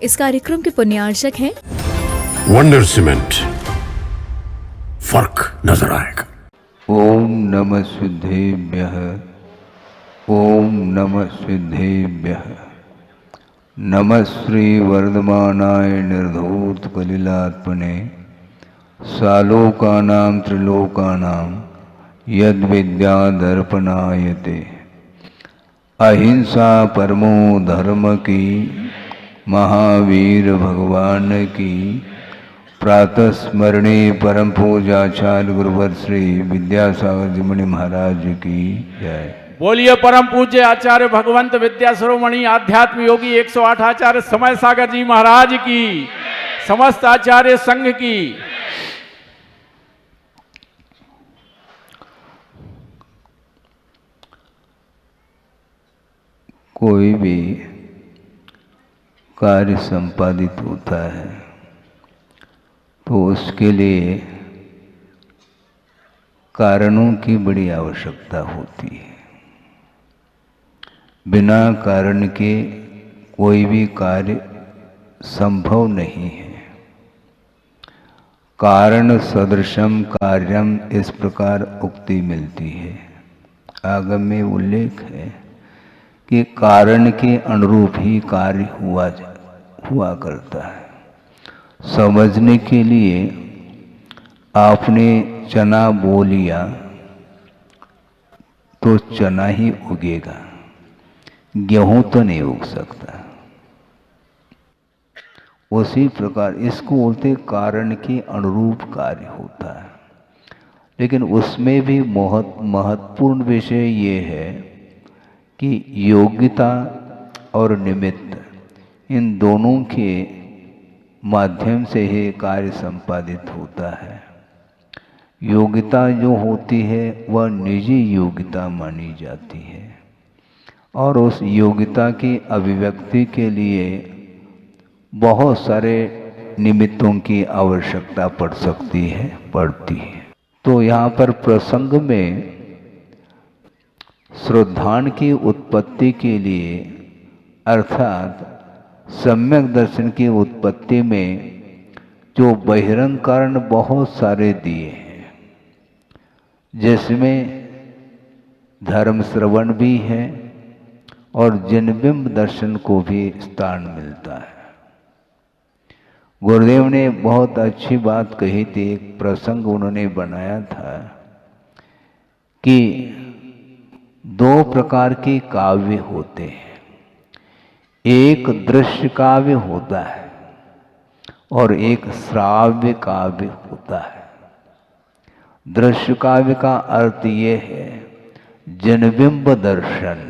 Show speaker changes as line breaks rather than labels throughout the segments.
इस कार्यक्रम के पुण्यार्चक हैं
वंडर सीमेंट, फर्क नजर आएगा।
ओम नमः सिद्धेभ्यः, ओम नमः सिद्धेभ्यः। नमः श्री वर्धमानाय निर्धूत कलिलात्मने, सालोकानां त्रिलोकानां यद विद्या दर्पणायते। अहिंसा परमो धर्म की, महावीर भगवान की। प्रातः स्मरणे परम पूजाचार्य गुरुवर श्री विद्यासागर जी मुनि महाराज की जय।
बोलिए परम पूज्य आचार्य भगवंत विद्याशिरोमणि आध्यात्म योगी 108 आचार्य समय सागर जी महाराज की, समस्त आचार्य संघ की।
कोई भी कार्य संपादित होता है तो उसके लिए कारणों की बड़ी आवश्यकता होती है। बिना कारण के कोई भी कार्य संभव नहीं है। कारण सदृशम कार्यम, इस प्रकार उक्ति मिलती है। आगम में उल्लेख है कि कारण के अनुरूप ही कार्य हुआ करता है। समझने के लिए आपने चना बो लिया तो चना ही उगेगा, गेहूं तो नहीं उग सकता। उसी प्रकार इसको बोलते कारण के अनुरूप कार्य होता है। लेकिन उसमें भी महत्वपूर्ण विषय ये है कि योग्यता और निमित्त, इन दोनों के माध्यम से ही कार्य संपादित होता है। योग्यता जो होती है वह निजी योग्यता मानी जाती है और उस योग्यता की अभिव्यक्ति के लिए बहुत सारे निमित्तों की आवश्यकता पड़ती है। तो यहाँ पर प्रसंग में श्रद्धान की उत्पत्ति के लिए, अर्थात सम्यक दर्शन की उत्पत्ति में जो बहिरंग कारण बहुत सारे दिए हैं, जिसमें धर्म श्रवण भी है और जिनबिंब दर्शन को भी स्थान मिलता है। गुरुदेव ने बहुत अच्छी बात कही थी। एक प्रसंग उन्होंने बनाया था कि दो प्रकार के काव्य होते हैं। एक दृश्य काव्य होता है और एक श्राव्य काव्य होता है। दृश्य काव्य का अर्थ ये है जनबिंब दर्शन,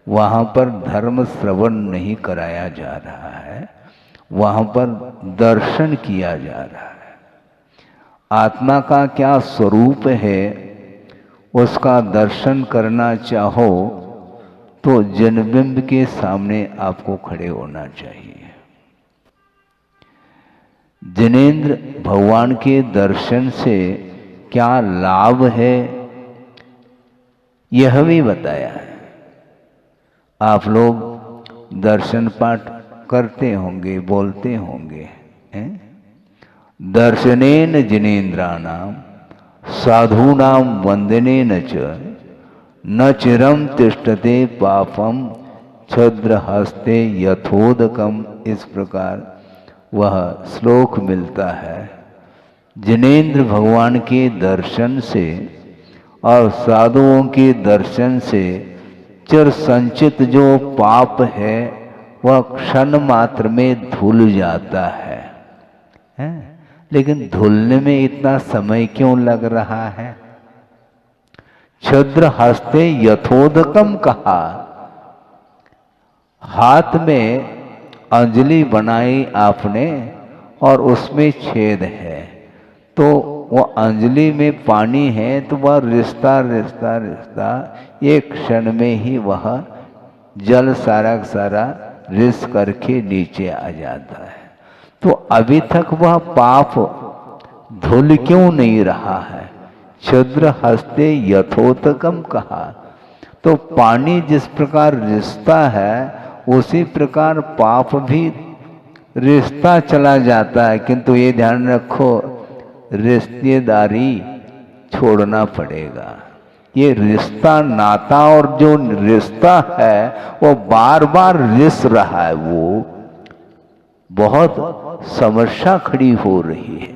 वहाँ पर धर्म श्रवण नहीं कराया जा रहा है, वहाँ पर दर्शन किया जा रहा है। आत्मा का क्या स्वरूप है उसका दर्शन करना चाहो तो जनबिंब के सामने आपको खड़े होना चाहिए। जिनेंद्र भगवान के दर्शन से क्या लाभ है यह भी बताया है। आप लोग दर्शन पाठ करते होंगे, बोलते होंगे, दर्शनेन जिनेन्द्राणाम साधूनां वंदनेन च न चिरम तिष्ठते पापम छद्र हस्ते यथोदकम। इस प्रकार वह श्लोक मिलता है। जिनेंद्र भगवान के दर्शन से और साधुओं के दर्शन से चिर संचित जो पाप है वह क्षण मात्र में धुल जाता है। लेकिन धुलने में इतना समय क्यों लग रहा है? छद्र हस्ते यथोदकम कहा। हाथ में अंजलि बनाई आपने और उसमें छेद है, तो वो अंजलि में पानी है तो वह रिश्ता रिश्ता रिश्ता एक क्षण में ही वह जल सारा सारा रिस करके नीचे आ जाता है। तो अभी तक वह पाप धुल क्यों नहीं रहा है? छद्र हस्ते यथोदकम कहा। तो पानी जिस प्रकार रिसता है उसी प्रकार पाप भी रिश्ता चला जाता है, किंतु ये ध्यान रखो रिश्तेदारी छोड़ना पड़ेगा। ये रिश्ता नाता और जो रिश्ता है वो बार बार रिस रहा है, वो बहुत समस्या खड़ी हो रही है।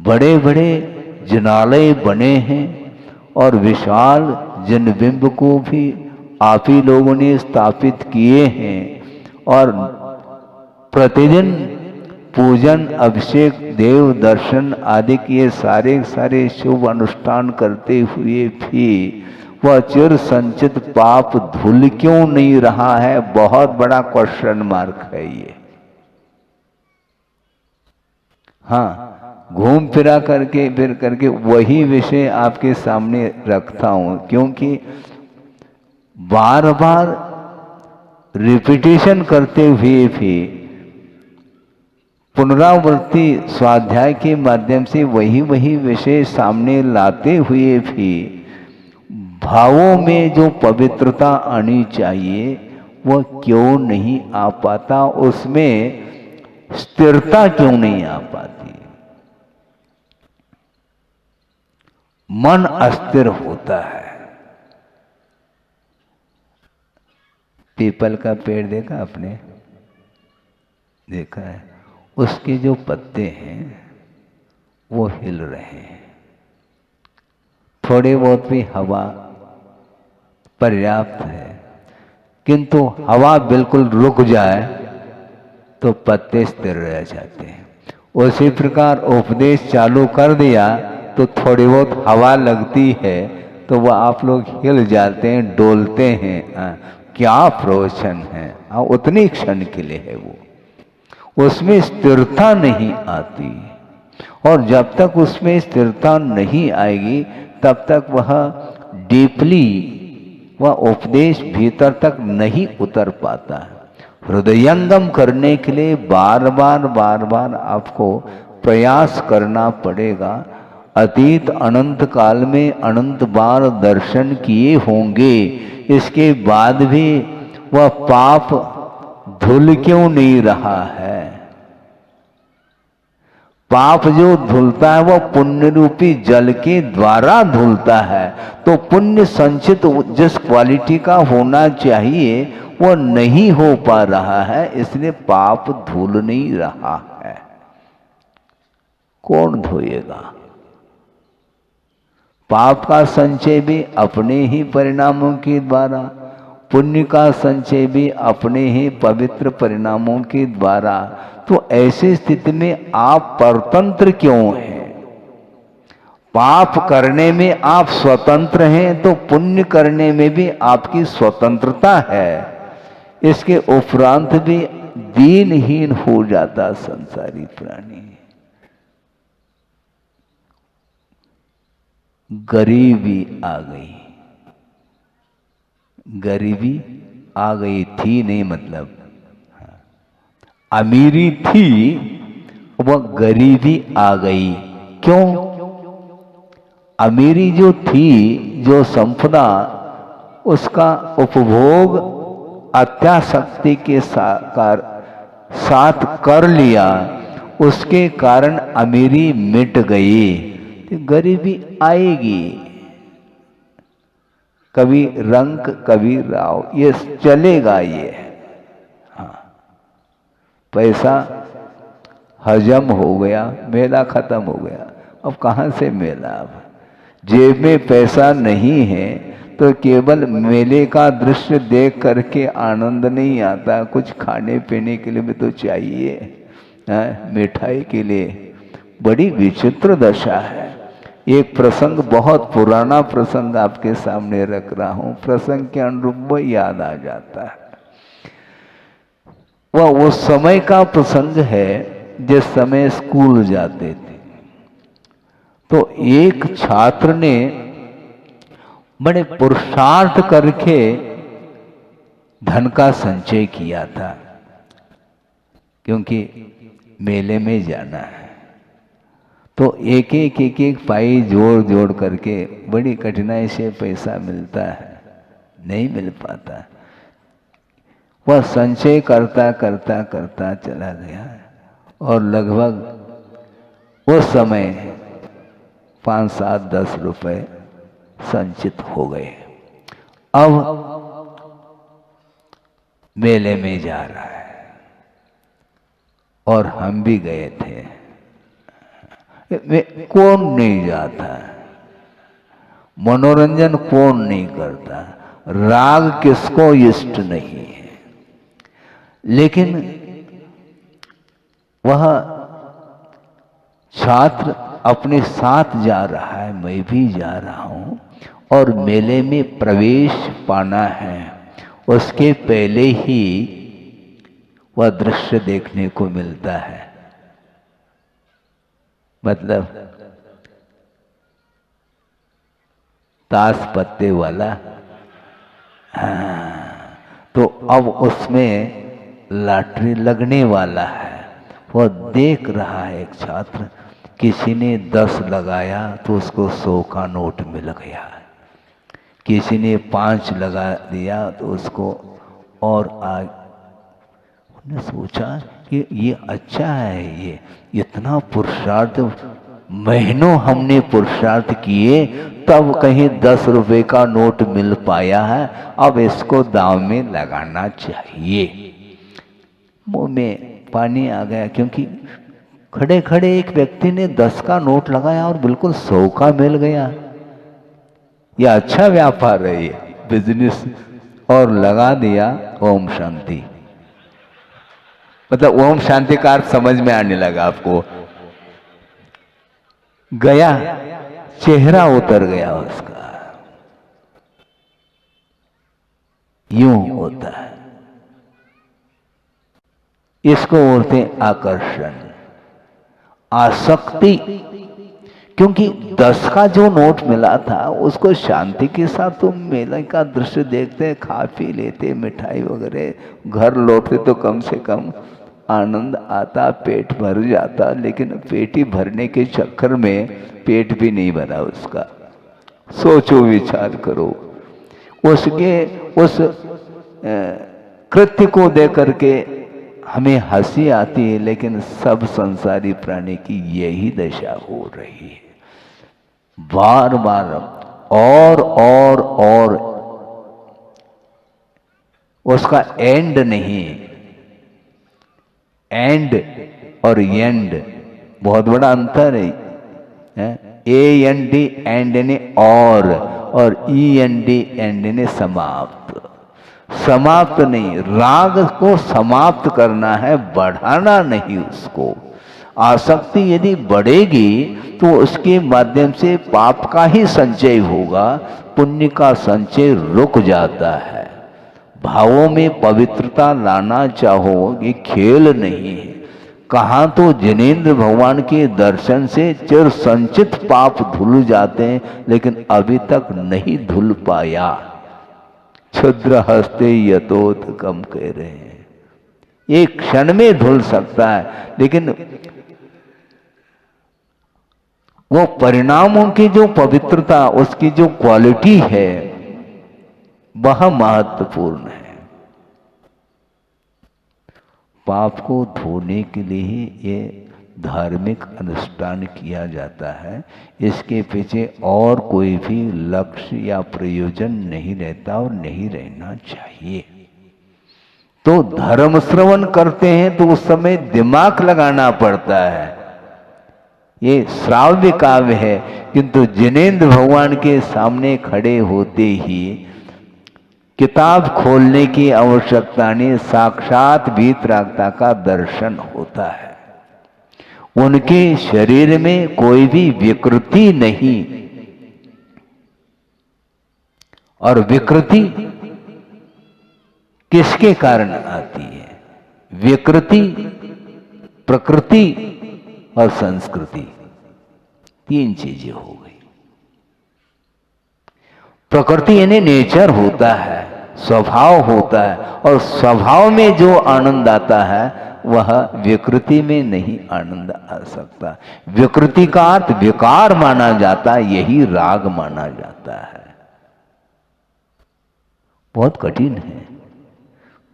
बड़े बड़े जिनालय बने हैं और विशाल जनबिंब को भी आप ही लोगों ने स्थापित किए हैं और प्रतिदिन पूजन अभिषेक देव दर्शन आदि के सारे शुभ अनुष्ठान करते हुए भी वह चिर संचित पाप धुल क्यों नहीं रहा है, बहुत बड़ा क्वेश्चन मार्क है ये। हाँ, घूम फिरा करके फिर करके वही विषय आपके सामने रखता हूं, क्योंकि बार बार रिपीटेशन करते हुए भी पुनरावृत्ति स्वाध्याय के माध्यम से वही विषय सामने लाते हुए भी भावों में जो पवित्रता आनी चाहिए वह क्यों नहीं आ पाता, उसमें स्थिरता क्यों नहीं आ पाती, मन अस्थिर होता है। पीपल का पेड़ देखा आपने, देखा है, उसके जो पत्ते हैं वो हिल रहे हैं, थोड़े बहुत भी हवा पर्याप्त है, किंतु हवा बिल्कुल रुक जाए तो पत्ते स्थिर रह जाते हैं। उसी प्रकार उपदेश चालू कर दिया तो थोड़ी बहुत हवा लगती है तो वह आप लोग हिल जाते हैं, डोलते हैं। क्या प्रवचन है, उतनी क्षण के लिए है वो, उसमें स्थिरता नहीं आती। और जब तक उसमें स्थिरता नहीं आएगी तब तक वह डीपली वह उपदेश भीतर तक नहीं उतर पाता है। हृदयंगम करने के लिए बार बार आपको प्रयास करना पड़ेगा। अतीत अनंत काल में अनंत बार दर्शन किए होंगे, इसके बाद भी वह पाप धुल क्यों नहीं रहा है। पाप जो धुलता है वह पुण्य रूपी जल के द्वारा धुलता है। तो पुण्य संचित जिस क्वालिटी का होना चाहिए वो नहीं हो पा रहा है, इसलिए पाप धुल नहीं रहा है। कौन धोएगा? पाप का संचय भी अपने ही परिणामों के द्वारा, पुण्य का संचय भी अपने ही पवित्र परिणामों के द्वारा। तो ऐसी स्थिति में आप परतंत्र क्यों हैं? पाप करने में आप स्वतंत्र हैं तो पुण्य करने में भी आपकी स्वतंत्रता है। इसके उपरांत भी दीनहीन हो जाता संसारी प्राणी। गरीबी आ गई, गरीबी आ गई थी नहीं, मतलब अमीरी थी वह गरीबी आ गई। क्यों? अमीरी जो थी, जो संपदा, उसका उपभोग अत्यासक्ति के साथ कर लिया, उसके कारण अमीरी मिट गई। तो गरीबी आएगी, कभी रंक कभी राव, ये चलेगा। ये पैसा हजम हो गया, मेला खत्म हो गया। अब कहाँ से मेला? अब जेब में पैसा नहीं है तो केवल मेले का दृश्य देख करके आनंद नहीं आता, कुछ खाने पीने के लिए भी तो चाहिए, मिठाई के लिए। बड़ी विचित्र दशा है। एक प्रसंग, बहुत पुराना प्रसंग आपके सामने रख रहा हूं, प्रसंग के अनुरूप वो याद आ जाता है। वह उस समय का प्रसंग है जिस समय स्कूल जाते थे। तो एक छात्र ने बड़े पुरुषार्थ करके धन का संचय किया था, क्योंकि मेले में जाना है। तो एक एक पाई जोड़ करके बड़ी कठिनाई से पैसा मिलता है, नहीं मिल पाता। वह संचय करता करता करता चला गया और लगभग उस समय 5, 7, 10 रुपए संचित हो गए। अब मेले में जा रहा है और हम भी गए थे। कौन नहीं जाता, मनोरंजन कौन नहीं करता, राग किसको इष्ट नहीं है। लेकिन वह छात्र अपने साथ जा रहा है, मैं भी जा रहा हूं और मेले में प्रवेश पाना है, उसके पहले ही वह दृश्य देखने को मिलता है। मतलब ताश पत्ते वाला। तो अब उसमें लॉटरी लगने वाला है। वह देख रहा है एक छात्र, किसी ने 10 लगाया तो उसको 100 का नोट मिल गया, किसी ने 5 लगा दिया तो उसको और उन्होंने सोचा कि ये अच्छा है, ये इतना पुरुषार्थ, महीनों हमने पुरुषार्थ किए तब कहीं 10 रुपए का नोट मिल पाया है, अब इसको दांव में लगाना चाहिए। मुंह में पानी आ गया, क्योंकि खड़े खड़े एक व्यक्ति ने 10 का नोट लगाया और बिल्कुल 100 का मिल गया। यह अच्छा व्यापार है, ये बिजनेस। और लगा दिया ओम शांति। मतलब ओम शांति का अर्थ समझ में आने लगा आपको। गया, चेहरा उतर गया उसका। यूं होता है, इसको बोलते हैं आकर्षण, आसक्ति। क्योंकि 10 का जो नोट मिला था उसको शांति के साथ तुम मेले का दृश्य देखते, खा पी लेते, मिठाई वगैरह, घर लौटते तो कम से कम आनंद आता, पेट भर जाता। लेकिन पेट ही भरने के चक्कर में पेट भी नहीं भरा उसका। सोचो, विचार करो, उसके उस कृत्य को देख करके हमें हंसी आती है, लेकिन सब संसारी प्राणी की यही दशा हो रही है। बार बार और उसका एंड नहीं। एंड और एंड बहुत बड़ा अंतर है। AND एंड ने और END एंड ने समाप्त। समाप्त नहीं, राग को समाप्त करना है, बढ़ाना नहीं उसको। आसक्ति यदि बढ़ेगी तो उसके माध्यम से पाप का ही संचय होगा, पुण्य का संचय रुक जाता है। भावों में पवित्रता लाना चाहो, ये खेल नहीं है। कहाँ तो जिनेंद्र भगवान के दर्शन से चिर संचित पाप धुल जाते हैं, लेकिन अभी तक नहीं धुल पाया। क्षुद्र हस्ते यतोत कम कह रहे हैं, एक क्षण में धुल सकता है, लेकिन वो परिणामों की जो पवित्रता, उसकी जो क्वालिटी है, वह महत्वपूर्ण है। पाप को धोने के लिए ही ये धार्मिक अनुष्ठान किया जाता है। इसके पीछे और कोई भी लक्ष्य या प्रयोजन नहीं रहता और नहीं रहना चाहिए। तो धर्म श्रवण करते हैं तो उस समय दिमाग लगाना पड़ता है। ये श्राव्य काव्य है, किंतु जिनेंद्र भगवान के सामने खड़े होते ही किताब खोलने की आवश्यकता नहीं, साक्षात वीतरागता का दर्शन होता है। उनके शरीर में कोई भी विकृति नहीं, और विकृति किसके कारण आती है? विकृति प्रकृति और संस्कृति, 3 चीजें हो गई। प्रकृति यानी नेचर होता है, स्वभाव होता है, और स्वभाव में जो आनंद आता है वह विकृति में नहीं आनंद आ सकता। विकृति का अर्थ विकार माना जाता है, यही राग माना जाता है। बहुत कठिन है।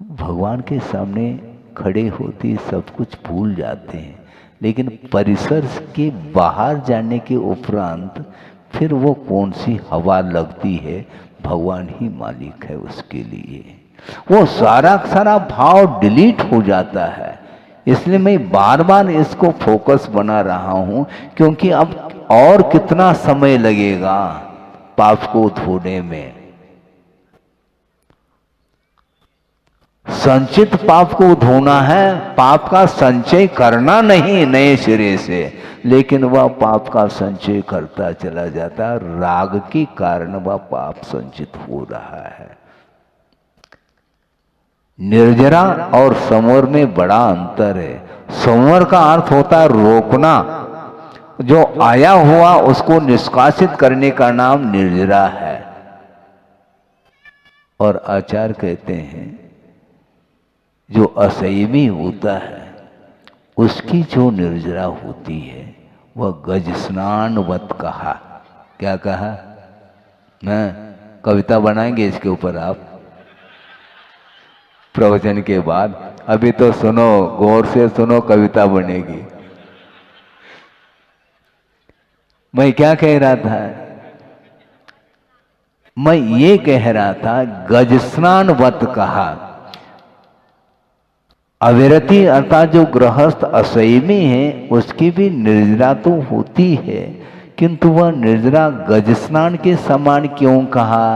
भगवान के सामने खड़े होते सब कुछ भूल जाते हैं, लेकिन परिसर के बाहर जाने के उपरांत फिर वो कौन सी हवा लगती है, भगवान ही मालिक है उसके लिए। वो सारा भाव डिलीट हो जाता है। इसलिए मैं बार बार इसको फोकस बना रहा हूं, क्योंकि अब और कितना समय लगेगा पाप को धोने में। संचित पाप को धोना है, पाप का संचय करना नहीं नए सिरे से, लेकिन वह पाप का संचय करता चला जाता है। राग के कारण वह पाप संचित हो रहा है। निर्जरा और संवर में बड़ा अंतर है। संवर का अर्थ होता है रोकना, जो आया हुआ उसको निष्कासित करने का नाम निर्जरा है। और आचार्य कहते हैं जो असंयमी होता है उसकी जो निर्जरा होती है वह गज स्नानवत कहा। क्या कहा? मैं कविता बनाएंगे इसके ऊपर आप प्रवचन के बाद। अभी तो सुनो, गौर से सुनो, कविता बनेगी। मैं क्या कह रहा था? मैं ये कह रहा था गज स्नानवत कहा। अविरति अर्थात जो गृहस्थ असंयमी है उसकी भी निर्जरा तो होती है, किंतु वह निर्जरा गज स्नान के समान क्यों कहा,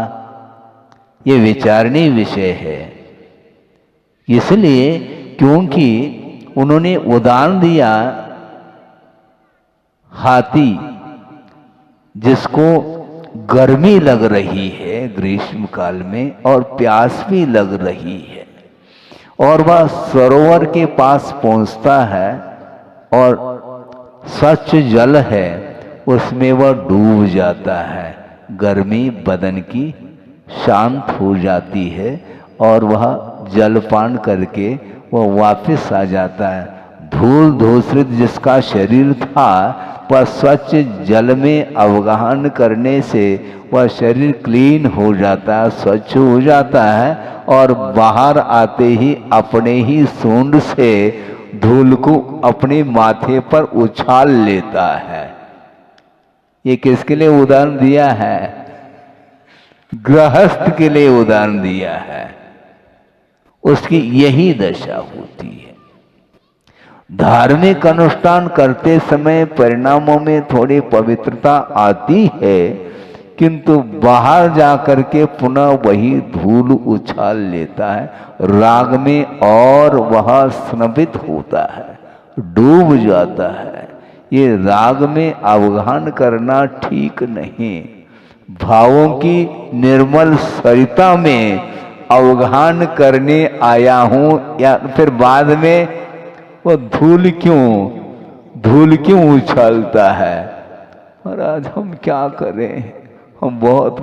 यह विचारणीय विषय है। इसलिए क्योंकि उन्होंने उदाहरण दिया हाथी जिसको गर्मी लग रही है ग्रीष्म काल में और प्यास भी लग रही है, और वह सरोवर के पास पहुंचता है और स्वच्छ जल है उसमें वह डूब जाता है। गर्मी बदन की शांत हो जाती है और वह जलपान करके वह वापस आ जाता है। धूल धूसरित जिसका शरीर था वह स्वच्छ जल में अवगाहन करने से वह शरीर क्लीन हो जाता है, स्वच्छ हो जाता है, और बाहर आते ही अपने ही सूंड से धूल को अपने माथे पर उछाल लेता है। ये किसके लिए उदाहरण दिया है? गृहस्थ के लिए उदाहरण दिया है। उसकी यही दशा होती है। धार्मिक अनुष्ठान करते समय परिणामों में थोड़ी पवित्रता आती है, किंतु बाहर जाकर के पुनः वही धूल उछाल लेता है राग में, और वह स्नबित होता है, डूब जाता है। ये राग में अवगाहन करना ठीक नहीं। भावों की निर्मल सरिता में अवगाहन करने आया हूं, या फिर बाद में वो धूल क्यों उछालता है। और आज हम क्या करें, हम बहुत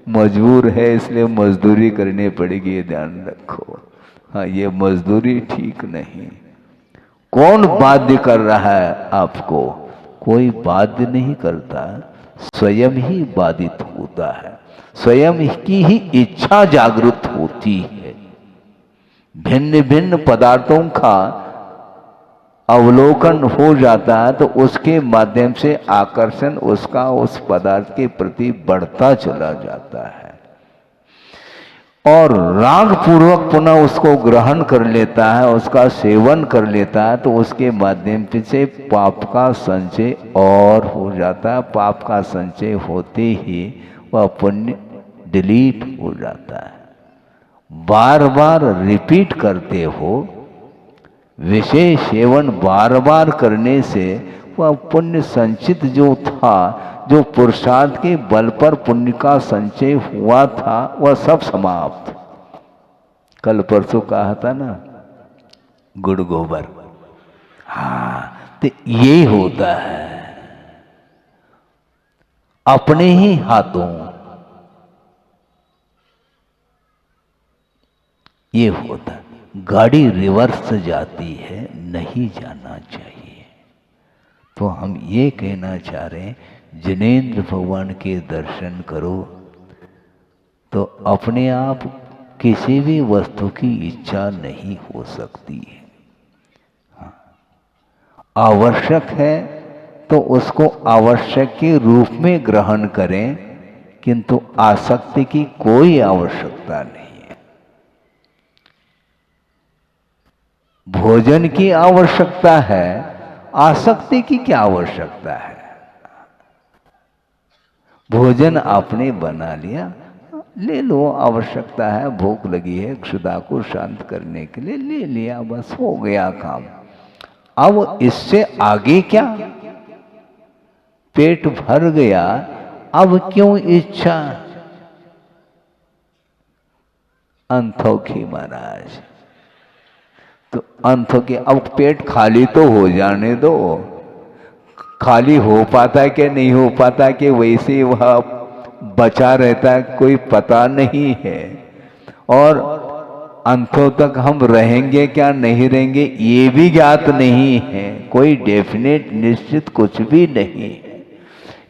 मजबूर है, इसलिए मजदूरी करनी पड़ेगी, ये ध्यान रखो। हाँ, ये मजदूरी ठीक नहीं। कौन बाध्य कर रहा है आपको? कोई बाध्य नहीं करता, स्वयं ही बाधित होता है, स्वयं की ही इच्छा जागृत होती है। भिन्न भिन्न पदार्थों का अवलोकन हो जाता है तो उसके माध्यम से आकर्षण उसका उस पदार्थ के प्रति बढ़ता चला जाता है, और राग पूर्वक पुनः उसको ग्रहण कर लेता है, उसका सेवन कर लेता है, तो उसके माध्यम से पाप का संचय और हो जाता है। पाप का संचय होते ही वह पुण्य डिलीट हो जाता है। बार बार रिपीट करते हो, विशेष सेवन बार बार करने से वह पुण्य संचित जो था, जो पुरुषार्थ के बल पर पुण्य का संचय हुआ था, वह सब समाप्त। कल परसों कहा था ना, गुड़ गोबर। हाँ, तो ये होता है अपने ही हाथों ये होता। गाड़ी रिवर्स जाती है, नहीं जाना चाहिए। तो हम ये कहना चाह रहे हैं, जिनेंद्र भगवान के दर्शन करो तो अपने आप किसी भी वस्तु की इच्छा नहीं हो सकती है। आवश्यक है तो उसको आवश्यक के रूप में ग्रहण करें, किंतु आसक्ति की कोई आवश्यकता नहीं है। भोजन की आवश्यकता है, आसक्ति की क्या आवश्यकता है? भोजन आपने बना लिया, ले लो, आवश्यकता है, भूख लगी है, क्षुधा को शांत करने के लिए ले लिया, बस हो गया काम। अब इससे आगे क्या? पेट भर गया, अब क्यों इच्छा? अंथोखी महाराज, तो अंथोखी, अब पेट खाली तो हो जाने दो। खाली हो पाता है कि नहीं हो पाता कि वैसे वह बचा रहता है, कोई पता नहीं है। और अंतों तक हम रहेंगे क्या नहीं रहेंगे ये भी ज्ञात नहीं है, कोई डेफिनेट निश्चित कुछ भी नहीं है।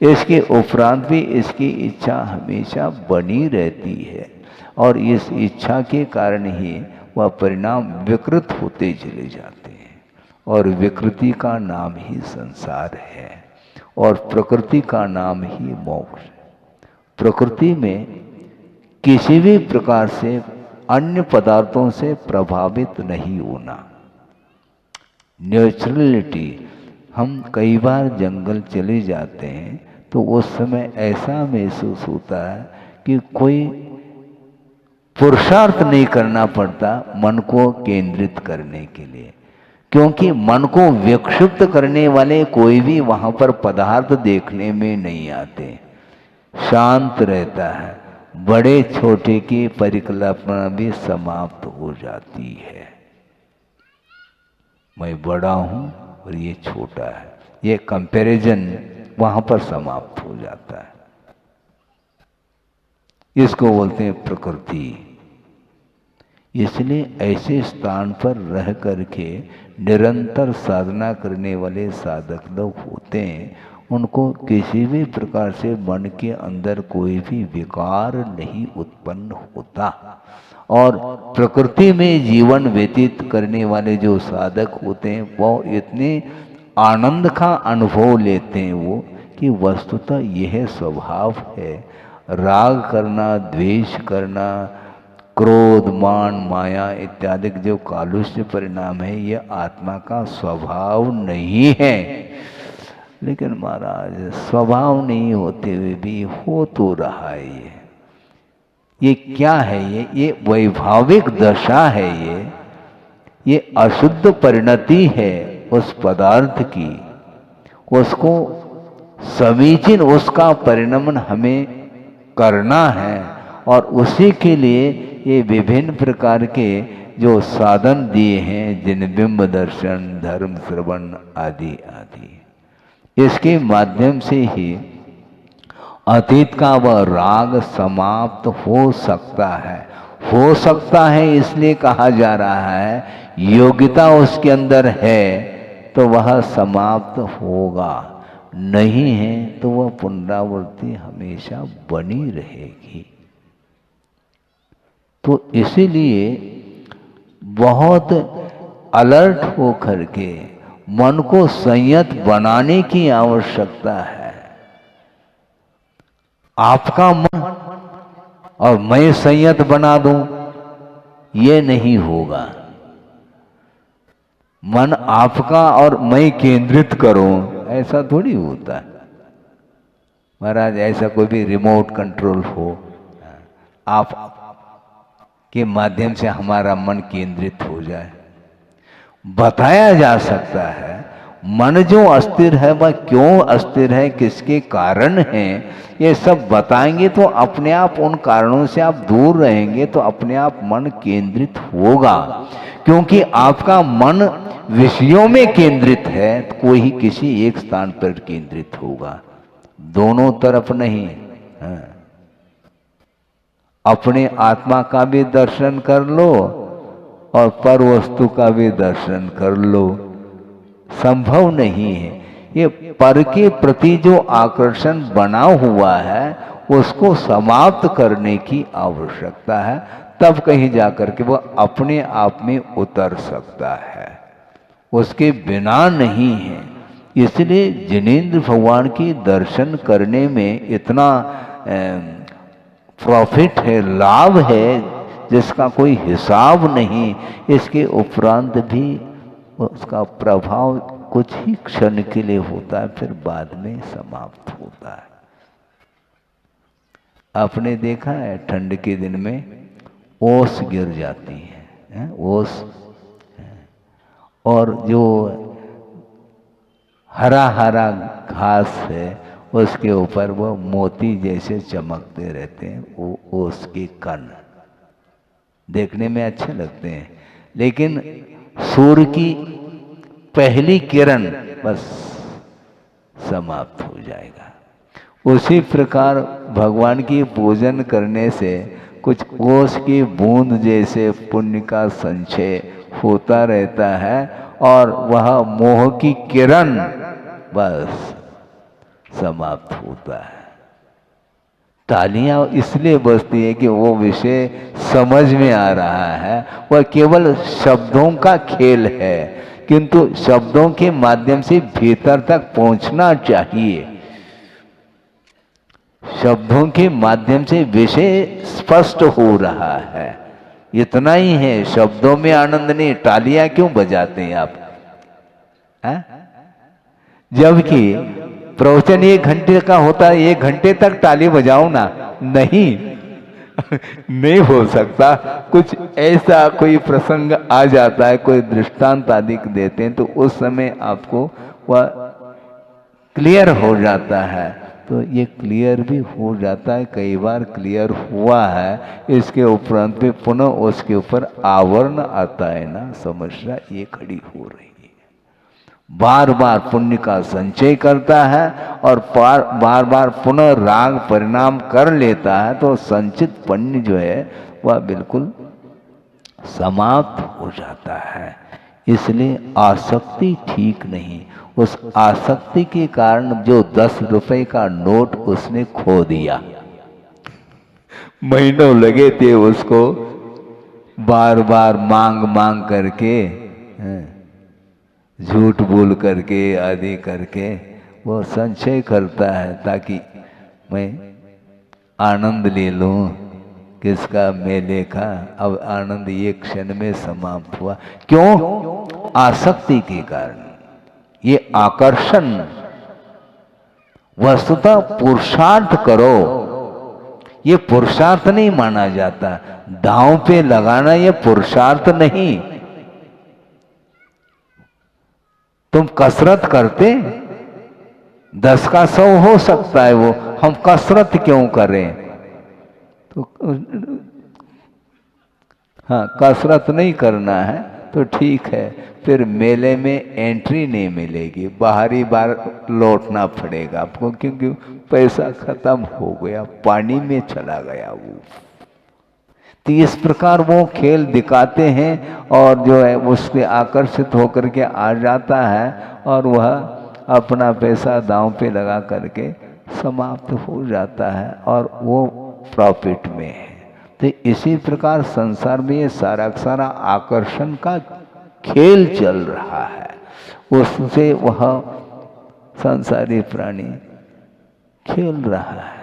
इसके उपरांत भी इसकी इच्छा हमेशा बनी रहती है, और इस इच्छा के कारण ही वह परिणाम विकृत होते चले जाते हैं, और विकृति का नाम ही संसार है, और प्रकृति का नाम ही मोक्ष। प्रकृति में किसी भी प्रकार से अन्य पदार्थों से प्रभावित नहीं होना, नेचुरलिटी। हम कई बार जंगल चले जाते हैं तो उस समय ऐसा महसूस होता है कि कोई पुरुषार्थ नहीं करना पड़ता मन को केंद्रित करने के लिए, क्योंकि मन को विक्षिप्त करने वाले कोई भी वहां पर पदार्थ देखने में नहीं आते, शांत रहता है। बड़े छोटे की परिकल्पना भी समाप्त हो जाती है। मैं बड़ा हूं और ये छोटा है, ये कंपैरिजन वहां पर समाप्त हो जाता है। इसको बोलते हैं प्रकृति। इसलिए ऐसे स्थान पर रह करके निरंतर साधना करने वाले साधक लोग होते हैं, उनको किसी भी प्रकार से मन के अंदर कोई भी विकार नहीं उत्पन्न होता। और प्रकृति में जीवन व्यतीत करने वाले जो साधक होते हैं वो इतने आनंद का अनुभव लेते हैं वो, कि वस्तुतः यह स्वभाव है। राग करना, द्वेष करना, क्रोध, मान, माया इत्यादि जो कालुष्य परिणाम है, ये आत्मा का स्वभाव नहीं है। लेकिन महाराज स्वभाव नहीं होते हुए भी हो तो रहा है। ये क्या है? ये वैभाविक दशा है, ये अशुद्ध परिणति है उस पदार्थ की। उसको समीचीन उसका परिणमन हमें करना है, और उसी के लिए ये विभिन्न प्रकार के जो साधन दिए हैं, जिन बिंब दर्शन, धर्म श्रवण आदि आदि, इसके माध्यम से ही अतीत का वह राग समाप्त हो सकता है। हो सकता है इसलिए कहा जा रहा है, योग्यता उसके अंदर है तो वह समाप्त होगा, नहीं है तो वह पुनरावृत्ति हमेशा बनी रहेगी। तो इसीलिए बहुत अलर्ट होकर के मन को संयत बनाने की आवश्यकता है। आपका मन और मैं संयत बना दूं, ये नहीं होगा। मन आपका और मैं केंद्रित करूं, ऐसा थोड़ी होता है महाराज। ऐसा कोई भी रिमोट कंट्रोल हो, आप के माध्यम से हमारा मन केंद्रित हो जाए, बताया जा सकता है। मन जो अस्थिर है वह क्यों अस्थिर है, किसके कारण है, ये सब बताएंगे तो अपने आप उन कारणों से आप दूर रहेंगे, तो अपने आप मन केंद्रित होगा। क्योंकि आपका मन विषयों में केंद्रित है, तो कोई किसी एक स्थान पर केंद्रित होगा, दोनों तरफ नहीं। हाँ। अपने आत्मा का भी दर्शन कर लो और पर वस्तु का भी दर्शन कर लो, संभव नहीं है। ये पर के प्रति जो आकर्षण बना हुआ है उसको समाप्त करने की आवश्यकता है, तब कहीं जाकर के वो अपने आप में उतर सकता है, उसके बिना नहीं है। इसलिए जिनेंद्र भगवान के दर्शन करने में इतना प्रॉफिट है, लाभ है, जिसका कोई हिसाब नहीं। इसके उपरांत भी उसका प्रभाव कुछ ही क्षण के लिए होता है, फिर बाद में समाप्त होता है। आपने देखा है ठंड के दिन में ओस गिर जाती है, ओस, और जो हरा हरा घास है उसके ऊपर वो मोती जैसे चमकते रहते हैं, वो ओस के कण देखने में अच्छे लगते हैं, लेकिन सूर्य की पहली किरण बस समाप्त हो जाएगा। उसी प्रकार भगवान की पूजन करने से कुछ ओस की बूंद जैसे पुण्य का संचय होता रहता है, और वह मोह की किरण बस समाप्त होता है। तालियां इसलिए बजती है कि वो विषय समझ में आ रहा है, वह केवल शब्दों का खेल है, किंतु शब्दों के माध्यम से भीतर तक पहुंचना चाहिए। शब्दों के माध्यम से विषय स्पष्ट हो रहा है, इतना ही है। शब्दों में आनंद नहीं, तालियां क्यों बजाते हैं आप? जबकि प्रवचन 1 घंटे का होता है, 1 घंटे तक ताली बजाओ ना, नहीं नहीं हो सकता। कुछ ऐसा कोई प्रसंग आ जाता है, कोई दृष्टांत आदि देते हैं, तो उस समय आपको वह क्लियर हो जाता है। तो ये क्लियर भी हो जाता है, कई बार क्लियर हुआ है। इसके उपरांत भी पुनः उसके ऊपर आवरण आता है ना, समस्या ये खड़ी हो रही है। बार बार पुण्य का संचय करता है और बार बार पुनः राग परिणाम कर लेता है, तो संचित पुण्य जो है वह बिल्कुल समाप्त हो जाता है। इसलिए आसक्ति ठीक नहीं। उस आसक्ति के कारण जो 10 रुपए का नोट उसने खो दिया, महीनों लगे थे उसको बार बार मांग मांग करके, झूठ बोल करके आदि करके वो संचय करता है, ताकि मैं आनंद ले लूं। किसका? मेले का। अब आनंद ये क्षण में समाप्त हुआ। क्यों? आसक्ति के कारण। ये आकर्षण, वस्तुतः पुरुषार्थ करो, ये पुरुषार्थ नहीं माना जाता। दांव पे लगाना ये पुरुषार्थ नहीं। तुम कसरत करते, 10 का 100 हो सकता है वो, हम कसरत क्यों करें? तो हाँ, कसरत नहीं करना है तो ठीक है, फिर मेले में एंट्री नहीं मिलेगी, बाहरी बार लौटना पड़ेगा आपको, क्योंकि पैसा खत्म हो गया, पानी में चला गया वो। तो इस प्रकार वो खेल दिखाते हैं, और जो है उसके आकर्षित होकर के आ जाता है, और वह अपना पैसा दांव पे लगा करके समाप्त हो जाता है, और वो प्रॉफिट में है। तो इसी प्रकार संसार में ये सारा सारा आकर्षण का खेल चल रहा है, उससे वह संसारी प्राणी खेल रहा है।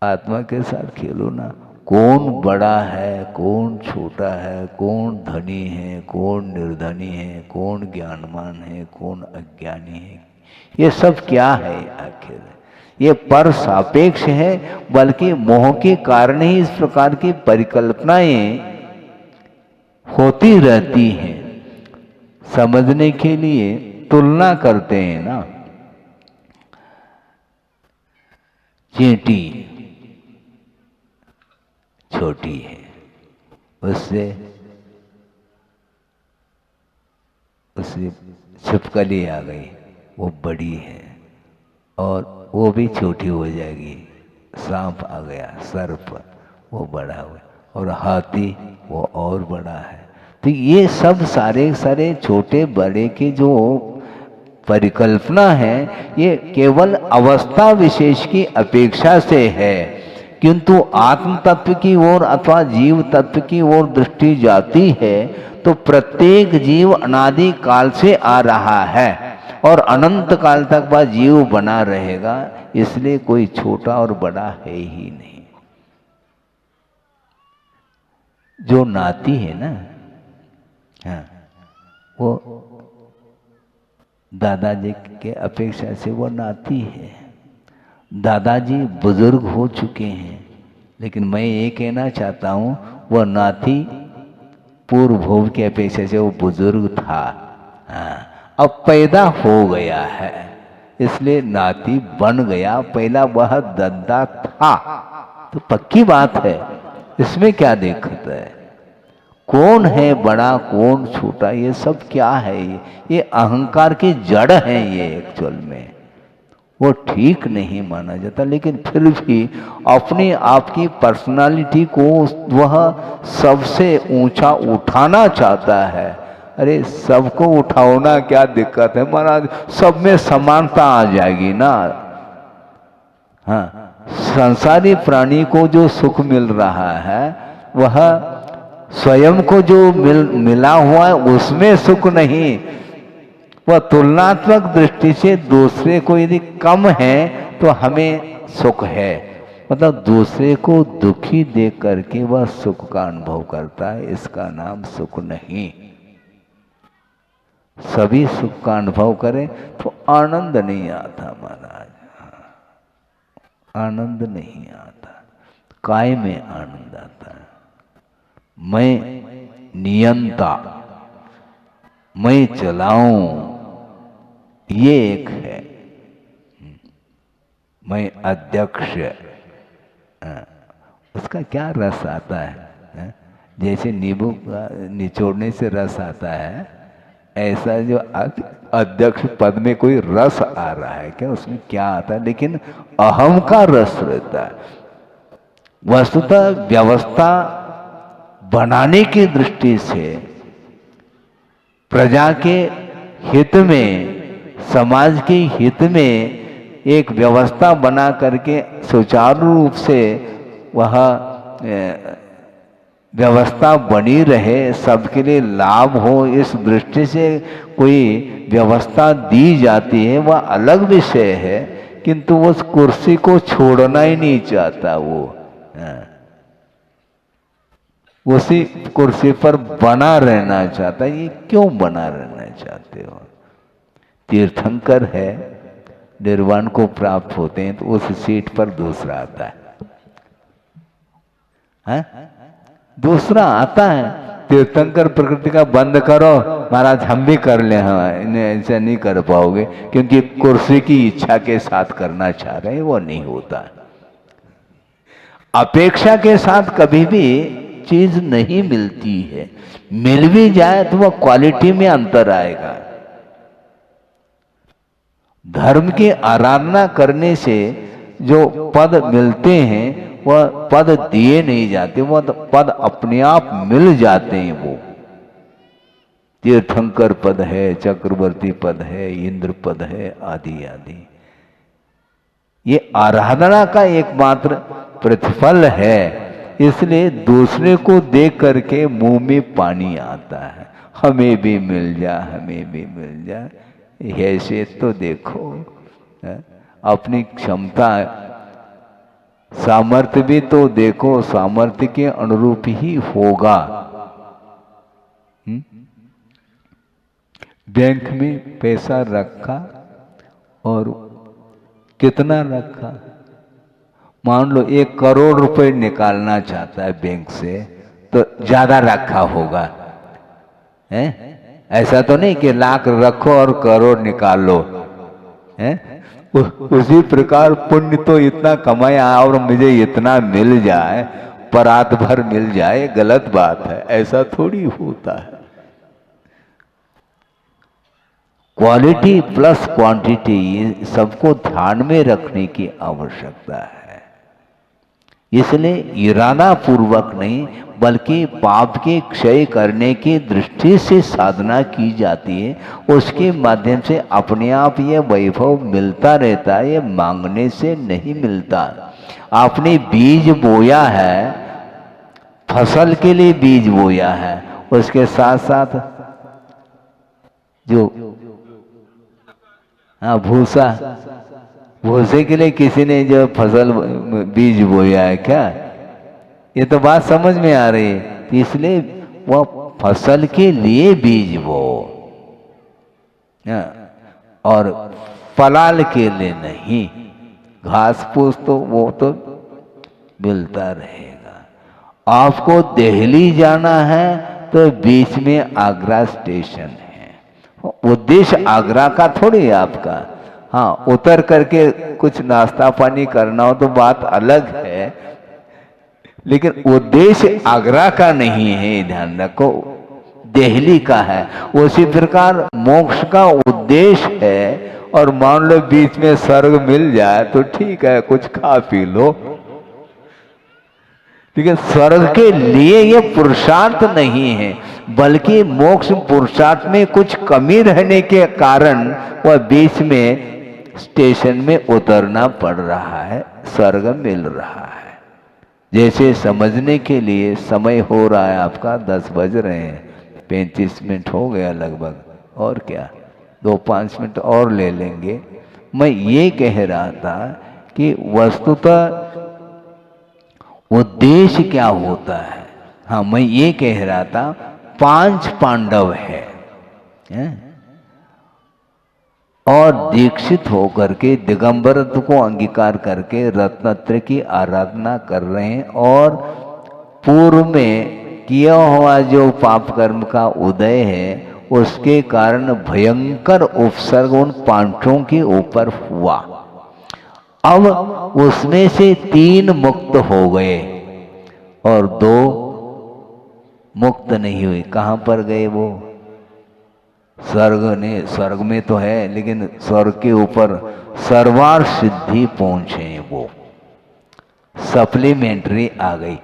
आत्मा के साथ खेलो ना। कौन बड़ा है, कौन छोटा है, कौन धनी है, कौन निर्धनी है, कौन ज्ञानवान है, कौन अज्ञानी है, ये सब क्या है आखिर? ये पर सापेक्ष है, बल्कि मोह के कारण ही इस प्रकार की परिकल्पनाएं होती रहती हैं। समझने के लिए तुलना करते हैं ना, चींटी छोटी है, उससे छिपकली आ गई, वो बड़ी है, और वो भी छोटी हो जाएगी। सांप आ गया, सर्प, वो बड़ा हुआ, और हाथी वो और बड़ा है। तो ये सब सारे सारे छोटे बड़े के जो परिकल्पना है, ये केवल अवस्था विशेष की अपेक्षा से है, किंतु आत्म तत्व की ओर अथवा जीव तत्व की ओर दृष्टि जाती है तो प्रत्येक जीव अनादि काल से आ रहा है और अनंत काल तक वह जीव बना रहेगा, इसलिए कोई छोटा और बड़ा है ही नहीं। जो नाती है ना, हाँ, वो दादाजी के अपेक्षा से वो नाती है। दादाजी बुजुर्ग हो चुके हैं, लेकिन मैं ये कहना चाहता हूँ वह नाती पूर्व भोग की अपेक्षा से वो बुजुर्ग था। हाँ, अब पैदा हो गया है, इसलिए नाती बन गया। पहला वह दद्दा था, तो पक्की बात है, इसमें क्या दिक्कत है? कौन है बड़ा कौन छोटा, ये सब क्या है? ये अहंकार की जड़ है ये एक्चुअल में। वो ठीक नहीं माना जाता, लेकिन फिर भी अपने आप की पर्सनालिटी को वह सबसे ऊंचा उठाना चाहता है। अरे सबको उठाओ ना, क्या दिक्कत है महाराज? सब में समानता आ जाएगी ना। हाँ, संसारी प्राणी को जो सुख मिल रहा है वह स्वयं को जो मिला हुआ है उसमें सुख नहीं, वह तुलनात्मक दृष्टि से दूसरे को यदि कम है तो हमें सुख है। मतलब दूसरे को दुखी देख करके वह सुख का अनुभव करता है, इसका नाम सुख नहीं। सभी सुख का अनुभव करें तो आनंद नहीं आता महाराज, आनंद नहीं आता। काय में आनंद आता है? मैं नियंता, मैं चलाऊं, ये एक है। मैं अध्यक्ष, उसका क्या रस आता है? जैसे नींबू का निचोड़ने से रस आता है, ऐसा जो अध्यक्ष पद में कोई रस आ रहा है क्या? उसमें क्या आता है? लेकिन अहम का रस रहता है। वस्तुतः व्यवस्था बनाने की दृष्टि से प्रजा के हित में, समाज के हित में एक व्यवस्था बना करके सुचारू रूप से वह व्यवस्था बनी रहे, सबके लिए लाभ हो, इस दृष्टि से कोई व्यवस्था दी जाती है, वह अलग विषय है। किंतु उस कुर्सी को छोड़ना ही नहीं चाहता वो, उसी कुर्सी पर बना रहना चाहता है। ये क्यों बना रहना चाहते हो? तीर्थंकर है, निर्वाण को प्राप्त होते हैं तो उस सीट पर दूसरा आता है, दूसरा आता है। तीर्थंकर प्रकृति का बंद करो महाराज, हम भी कर ले, हाँ इन्हें ऐसा नहीं कर पाओगे क्योंकि कुर्सी की इच्छा के साथ करना चाह रहे हैं, वो नहीं होता। अपेक्षा के साथ कभी भी चीज नहीं मिलती है, मिल भी जाए तो वह क्वालिटी में अंतर आएगा। धर्म की आराधना करने से जो पद मिलते हैं वह पद दिए नहीं जाते, वह पद अपने आप मिल जाते हैं। वो तीर्थंकर पद है, चक्रवर्ती पद है, इंद्र पद है, आदि आदि। ये आराधना का एकमात्र प्रतिफल है, इसलिए दूसरे को देख करके मुंह में पानी आता है। हमें भी मिल जा, हमें भी मिल जा। ऐसे तो देखो, अपनी क्षमता सामर्थ्य भी तो देखो, सामर्थ्य के अनुरूप ही होगा। बैंक में पैसा रखा और कितना रखा? मान लो 1 करोड़ रुपए निकालना चाहता है बैंक से, तो ज्यादा रखा होगा, है? ऐसा तो नहीं कि लाख रखो और करोड़ निकाल लो, है? उसी प्रकार पुण्य तो इतना कमाया और मुझे इतना मिल जाए, परात भर मिल जाए, गलत बात है। ऐसा थोड़ी होता है। क्वालिटी प्लस क्वांटिटी सबको ध्यान में रखने की आवश्यकता है। इसलिए इरादा पूर्वक नहीं बल्कि पाप के क्षय करने की दृष्टि से साधना की जाती है। उसके माध्यम से अपने आप ये वैभव मिलता रहता है, ये मांगने से नहीं मिलता। आपने बीज बोया है, फसल के लिए बीज बोया है, उसके साथ साथ जो भूसा, भूसे के लिए किसी ने जो फसल बीज बोया है क्या? ये तो बात समझ में आ रही है। तो इसलिए वह फसल के लिए बीज बो और पलाल के लिए नहीं। घास फूस तो वो तो मिलता रहेगा। आपको दिल्ली जाना है तो बीच में आगरा स्टेशन है। उद्देश्य आगरा का थोड़ी है आपका। हाँ, उतर करके कुछ नाश्ता पानी करना हो तो बात अलग है, लेकिन उद्देश्य आगरा का नहीं है, ध्यान रखो, दिल्ली का है। उसी प्रकार मोक्ष का उद्देश्य है। और मान लो बीच में स्वर्ग मिल जाए तो ठीक है, कुछ खा पी लो, लेकिन स्वर्ग के लिए ये पुरुषार्थ नहीं है, बल्कि मोक्ष पुरुषार्थ में कुछ कमी रहने के कारण वह बीच में स्टेशन में उतरना पड़ रहा है, स्वर्ग मिल रहा है। जैसे समझने के लिए समय हो रहा है आपका, 10 बज रहे हैं, 35 मिनट हो गया लगभग, और क्या 2-5 मिनट और ले लेंगे। मैं ये कह रहा था कि वस्तुतः उद्देश्य क्या होता है। हाँ, मैं ये कह रहा था 5 पांडव है और दीक्षित होकर के दिगंबरत्व को अंगीकार करके रत्नत्र की आराधना कर रहे हैं, और पूर्व में किया हुआ जो पाप कर्म का उदय है उसके कारण भयंकर उपसर्ग उन पांचों के ऊपर हुआ। अब उसमें से 3 मुक्त हो गए और 2 मुक्त नहीं हुए। कहां पर गए वो? स्वर्ग में तो है, लेकिन स्वर्ग के ऊपर सर्वार्थ सिद्धि पहुंचे, वो सप्लीमेंट्री आ गई।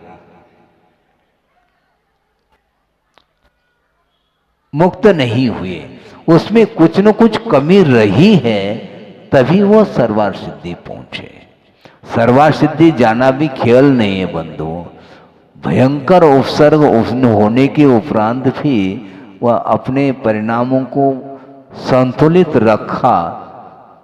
मुक्त नहीं हुए, उसमें कुछ न कुछ कमी रही है, तभी वो सर्वार्थ सिद्धि पहुंचे। सर्वार्थ सिद्धि जाना भी खेल नहीं है बंधु। भयंकर उपसर्ग होने के उपरांत भी वह अपने परिणामों को संतुलित रखा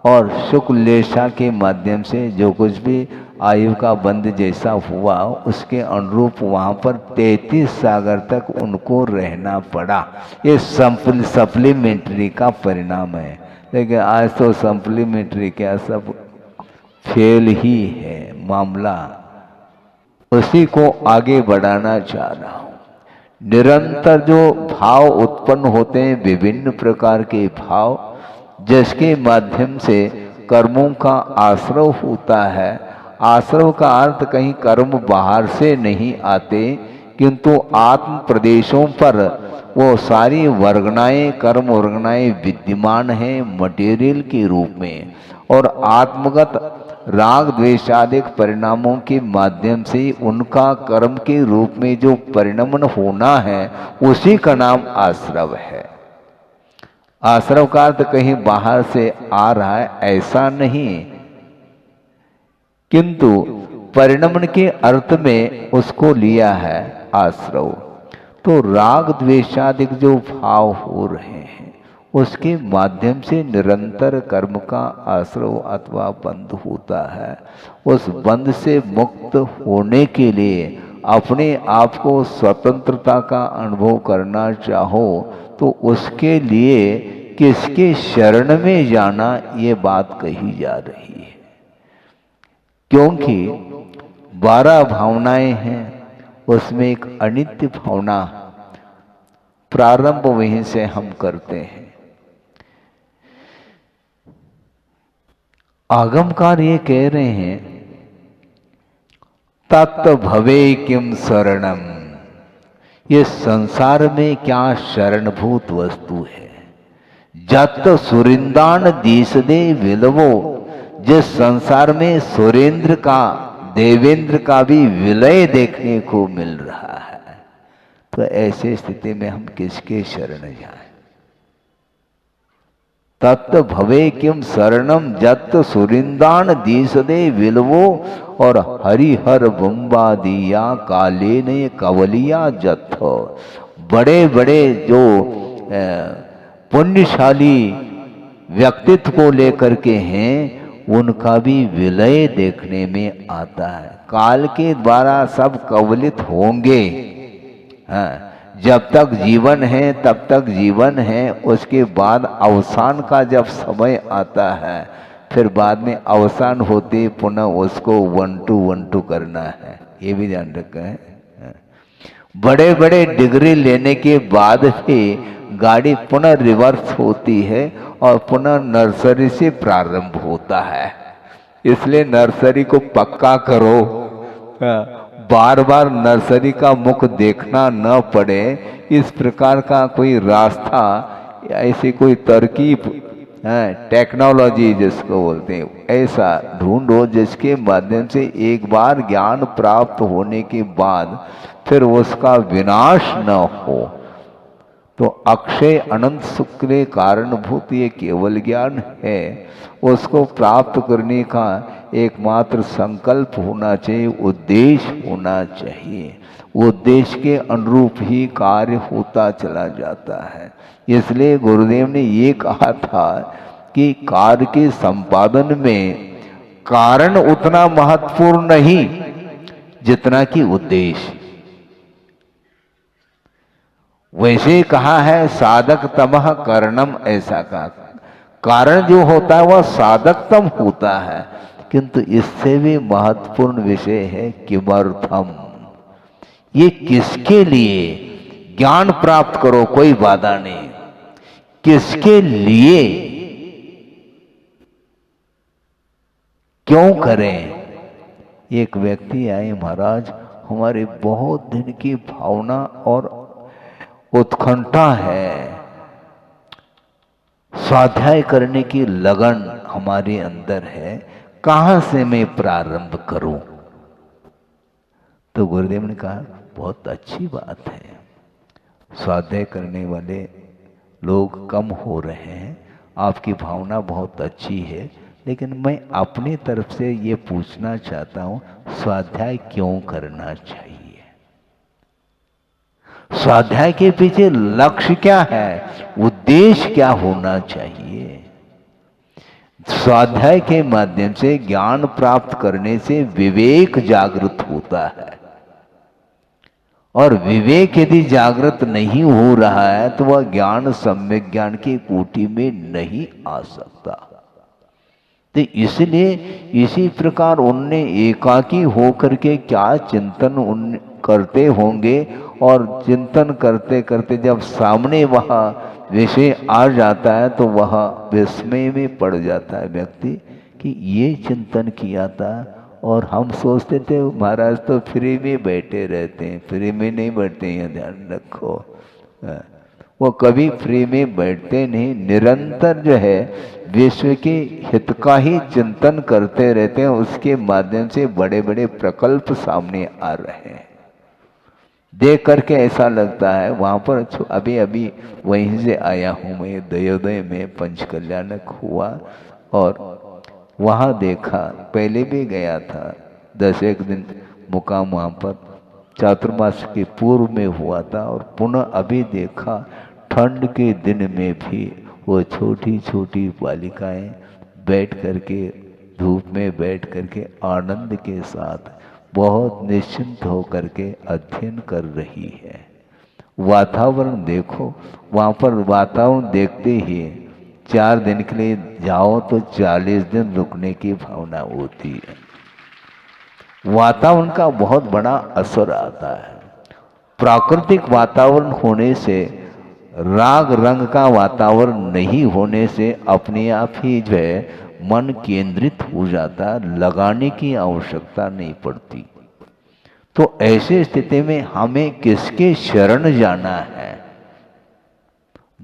और शुक्ल लेशा के माध्यम से जो कुछ भी आयु का बंध जैसा हुआ उसके अनुरूप वहाँ पर 33 सागर तक उनको रहना पड़ा। ये सप्लीमेंट्री का परिणाम है। लेकिन आज तो सप्लीमेंट्री क्या, सब फेल ही है मामला। उसी को आगे बढ़ाना चाह रहा हूँ। निरंतर जो भाव उत्पन्न होते हैं, विभिन्न प्रकार के भाव, जिसके माध्यम से कर्मों का आश्रव होता है। आश्रव का अर्थ कहीं कर्म बाहर से नहीं आते, किंतु आत्म प्रदेशों पर वो सारी वर्गनाएं, कर्म वर्गनाएं विद्यमान हैं मटेरियल के रूप में, और आत्मगत राग द्वेषादिक परिणामों के माध्यम से उनका कर्म के रूप में जो परिणमन होना है उसी का नाम आश्रव है। आश्रव का अर्थ कहीं बाहर से आ रहा है ऐसा नहीं, किंतु परिणमन के अर्थ में उसको लिया है आश्रव। तो राग द्वेषादिक जो भाव हो रहे हैं उसके माध्यम से निरंतर कर्म का आश्रव अथवा बंध होता है। उस बंध से मुक्त होने के लिए अपने आप को स्वतंत्रता का अनुभव करना चाहो तो उसके लिए किसके शरण में जाना, ये बात कही जा रही है। क्योंकि 12 भावनाएं हैं, उसमें एक अनित्य भावना प्रारंभ वहीं से हम करते हैं। आगमकार ये कह रहे हैं तत् भवे किम शरणम, ये संसार में क्या शरणभूत वस्तु है। जत सुरिंदान दीस दे विलवो, जिस संसार में सुरेंद्र का, देवेंद्र का भी विलय देखने को मिल रहा है, तो ऐसे स्थिति में हम किसके शरण जाएं? तत् भवे किम शरणम जत सुरिंदान दीसदे विलवो और हरिहर बम्बा दिया काले ने कवलिया जथ। बड़े बड़े जो पुण्यशाली व्यक्तित्व को लेकर के हैं उनका भी विलय देखने में आता है। काल के द्वारा सब कवलित होंगे। हाँ, जब तक जीवन है तब तक जीवन है, उसके बाद अवसान का जब समय आता है फिर बाद में अवसान होते पुनः उसको 1-2 करना है, ये भी ध्यान रखा है। बड़े बड़े डिग्री लेने के बाद भी गाड़ी पुनः रिवर्स होती है और पुनः नर्सरी से प्रारंभ होता है। इसलिए नर्सरी को पक्का करो, बार बार नर्सरी का मुख देखना न पड़े, इस प्रकार का कोई रास्ता, ऐसी कोई तरकीब, टेक्नोलॉजी जिसको बोलते हैं, ऐसा ढूंढो जिसके माध्यम से एक बार ज्ञान प्राप्त होने के बाद फिर उसका विनाश न हो। तो अक्षय अनंत सुख के कारणभूत ये केवल ज्ञान है, उसको प्राप्त करने का एकमात्र संकल्प होना चाहिए, उद्देश्य होना चाहिए। उद्देश्य के अनुरूप ही कार्य होता चला जाता है। इसलिए गुरुदेव ने ये कहा था कि कार्य के संपादन में कारण उतना महत्वपूर्ण नहीं जितना कि उद्देश्य। वैसे कहा है साधक तमह करणम, ऐसा कहा। कारण जो होता है वह साधकतम होता है, किंतु इससे भी महत्वपूर्ण विषय है किमर्थम, ये किसके लिए ज्ञान प्राप्त करो, कोई बाधा नहीं, किसके लिए क्यों करें। एक व्यक्ति आए, महाराज हमारे बहुत दिन की भावना और उत्कंठा है, स्वाध्याय करने की लगन हमारे अंदर है, कहां से मैं प्रारंभ करूं। तो गुरुदेव ने कहा बहुत अच्छी बात है, स्वाध्याय करने वाले लोग कम हो रहे हैं, आपकी भावना बहुत अच्छी है, लेकिन मैं अपनी तरफ से ये पूछना चाहता हूं स्वाध्याय क्यों करना चाहिए, स्वाध्याय के पीछे लक्ष्य क्या है, उद्देश्य क्या होना चाहिए। स्वाध्याय के माध्यम से ज्ञान प्राप्त करने से विवेक जागृत होता है, और विवेक यदि जागृत नहीं हो रहा है तो वह ज्ञान सम्यक ज्ञान की कोटि में नहीं आ सकता। तो इसलिए इसी प्रकार उनने एकाकी होकर के क्या चिंतन करते होंगे, और चिंतन करते करते जब सामने वह विषय आ जाता है तो वह विस्मय में पड़ जाता है व्यक्ति कि ये चिंतन किया था, और हम सोचते थे महाराज तो फ्री में बैठे रहते हैं, फ्री में नहीं बैठते हैं, ध्यान रखो। वो कभी फ्री में बैठते नहीं, निरंतर जो है विश्व के हित का ही चिंतन करते रहते हैं, उसके माध्यम से बड़े बड़े प्रकल्प सामने आ रहे हैं। देख करके ऐसा लगता है, वहाँ पर अभी अभी वहीं से आया हूँ मैं, दयोदय में पंचकल्याणक हुआ और वहाँ देखा, पहले भी गया था 10 दिन मुकाम वहाँ पर चातुर्मास के पूर्व में हुआ था, और पुनः अभी देखा ठंड के दिन में भी वो छोटी छोटी बालिकाएं बैठ करके धूप में बैठ करके आनंद के साथ बहुत निश्चिंत होकर के अध्ययन कर रही है। वातावरण देखो, वहाँ पर वातावरण देखते ही 4 दिन के लिए जाओ तो 40 दिन रुकने की भावना होती है। वातावरण का बहुत बड़ा असर आता है। प्राकृतिक वातावरण होने से, राग रंग का वातावरण नहीं होने से अपने आप ही जो है मन केंद्रित हो जाता, लगाने की आवश्यकता नहीं पड़ती। तो ऐसे स्थिति में हमें किसके शरण जाना है?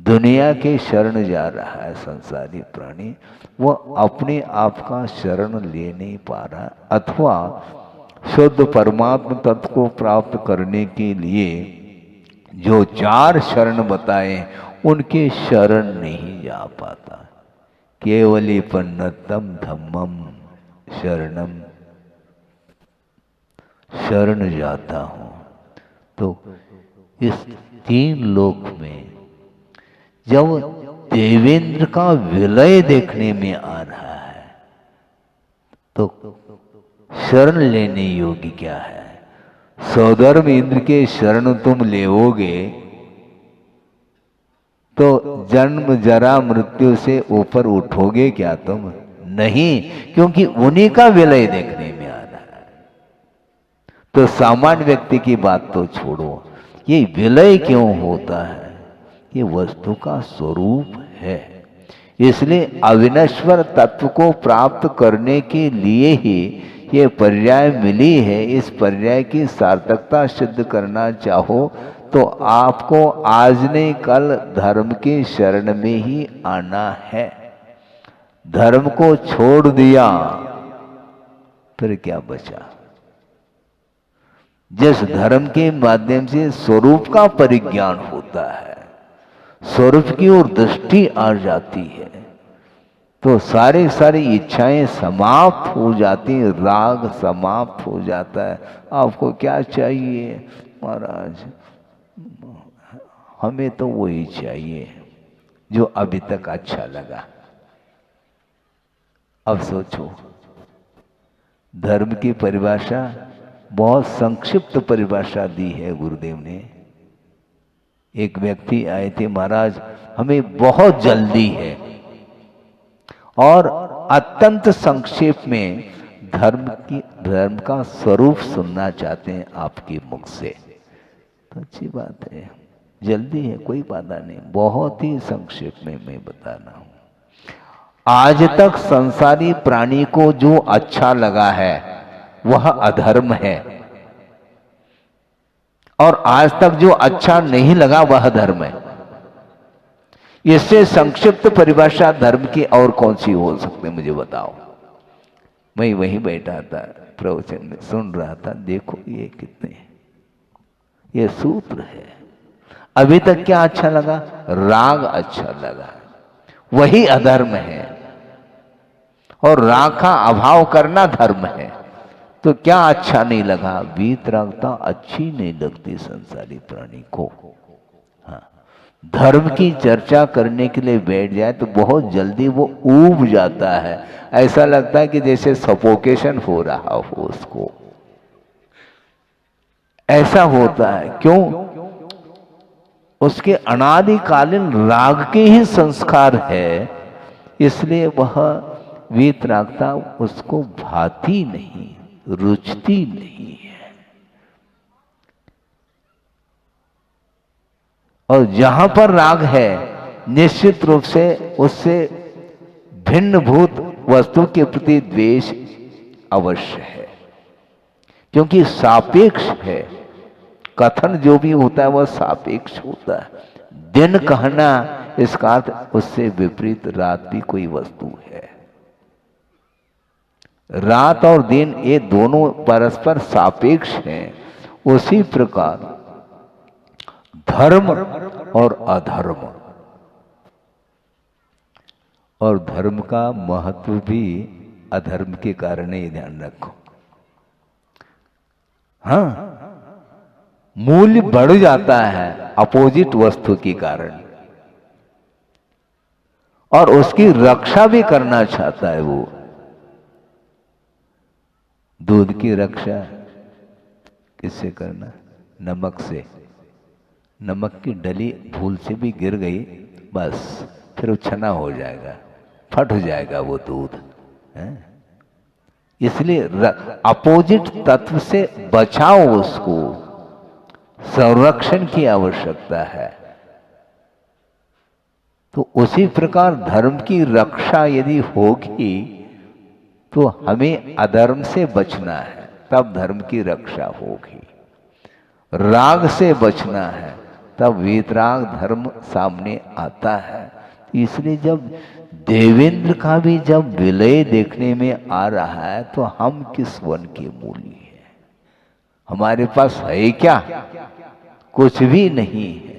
दुनिया के शरण जा रहा है संसारी प्राणी, वह अपने आप का शरण ले नहीं पा रहा, अथवा शुद्ध परमात्म तत्व को प्राप्त करने के लिए जो 4 शरण बताए उनके शरण नहीं जा पाता। केवली पन्नतम धम्मम शरणम शरण जाता हूं। तो इस 3 लोक में जब देवेंद्र का विलय देखने में आ रहा है तो शरण लेने योग्य क्या है? सौधर्म इंद्र के शरण तुम लेओगे तो जन्म जरा मृत्यु से ऊपर उठोगे क्या तुम? नहीं, क्योंकि उन्हीं का विलय देखने में आ रहा है। तो सामान्य व्यक्ति की बात तो छोड़ो, ये विलय क्यों होता है? ये वस्तु का स्वरूप है। इसलिए अविनश्वर तत्व को प्राप्त करने के लिए ही ये पर्याय मिली है। इस पर्याय की सार्थकता सिद्ध करना चाहो तो आपको आज नहीं कल धर्म के शरण में ही आना है। धर्म को छोड़ दिया फिर क्या बचा? जिस धर्म के माध्यम से स्वरूप का परिज्ञान होता है, स्वरूप की ओर दृष्टि आ जाती है, तो सारी इच्छाएं समाप्त हो जाती हैं, राग समाप्त हो जाता है। आपको क्या चाहिए? महाराज हमें तो वही चाहिए जो अभी तक अच्छा लगा। अब सोचो, धर्म की परिभाषा बहुत संक्षिप्त परिभाषा दी है गुरुदेव ने। एक व्यक्ति आए थे, महाराज हमें बहुत जल्दी है और अत्यंत संक्षेप में धर्म का स्वरूप सुनना चाहते हैं आपके मुख से। तो अच्छी बात है, जल्दी है, कोई बाधा नहीं, बहुत ही संक्षेप में मैं बता रहा हूं। आज तक संसारी प्राणी को जो अच्छा लगा है वह अधर्म है, और आज तक जो अच्छा नहीं लगा वह धर्म है। इससे संक्षिप्त परिभाषा धर्म की और कौन सी हो सकती है? मुझे बताओ। मैं वहीं बैठा था, प्रवचन में सुन रहा था, देखो ये कितने, ये सूत्र है। अभी तक क्या अच्छा लगा? राग अच्छा लगा, वही अधर्म है, और राग का अभाव करना धर्म है। तो क्या अच्छा नहीं लगा? वीतरागता अच्छी नहीं लगती संसारी प्राणी को। हाँ, धर्म की चर्चा करने के लिए बैठ जाए तो बहुत जल्दी वो ऊब जाता है। ऐसा लगता है कि जैसे सफोकेशन हो रहा हो उसको, ऐसा होता है। क्यों? उसके अनादिकालीन राग के ही संस्कार है, इसलिए वह वीतरागता उसको भाती नहीं, रुचती नहीं है। और जहां पर राग है, निश्चित रूप से उससे भिन्न भूत वस्तु के प्रति द्वेष अवश्य है, क्योंकि सापेक्ष है। कथन जो भी होता है वह सापेक्ष होता है। दिन कहना, इसका अर्थ उससे विपरीत रात भी कोई वस्तु है। रात और दिन ये दोनों परस्पर सापेक्ष हैं। उसी प्रकार धर्म और अधर्म, और धर्म का महत्व भी अधर्म के कारण ही, ध्यान रखो। हाँ, मूल्य बढ़ जाता है अपोजिट वस्तु के कारण, और उसकी रक्षा भी करना चाहता है वो। दूध की रक्षा किससे करना? नमक से। नमक की डली भूल से भी गिर गई, बस फिर छना हो जाएगा, फट जाएगा वो दूध है? इसलिए अपोजिट तत्व से बचाओ, उसको संरक्षण की आवश्यकता है। तो उसी प्रकार धर्म की रक्षा यदि होगी तो हमें अधर्म से बचना है, तब धर्म की रक्षा होगी। राग से बचना है, तब वीतराग धर्म सामने आता है। इसलिए जब देवेंद्र का भी जब विलय देखने में आ रहा है तो हम किस वन के मूली हैं? हमारे पास है क्या? कुछ भी नहीं है।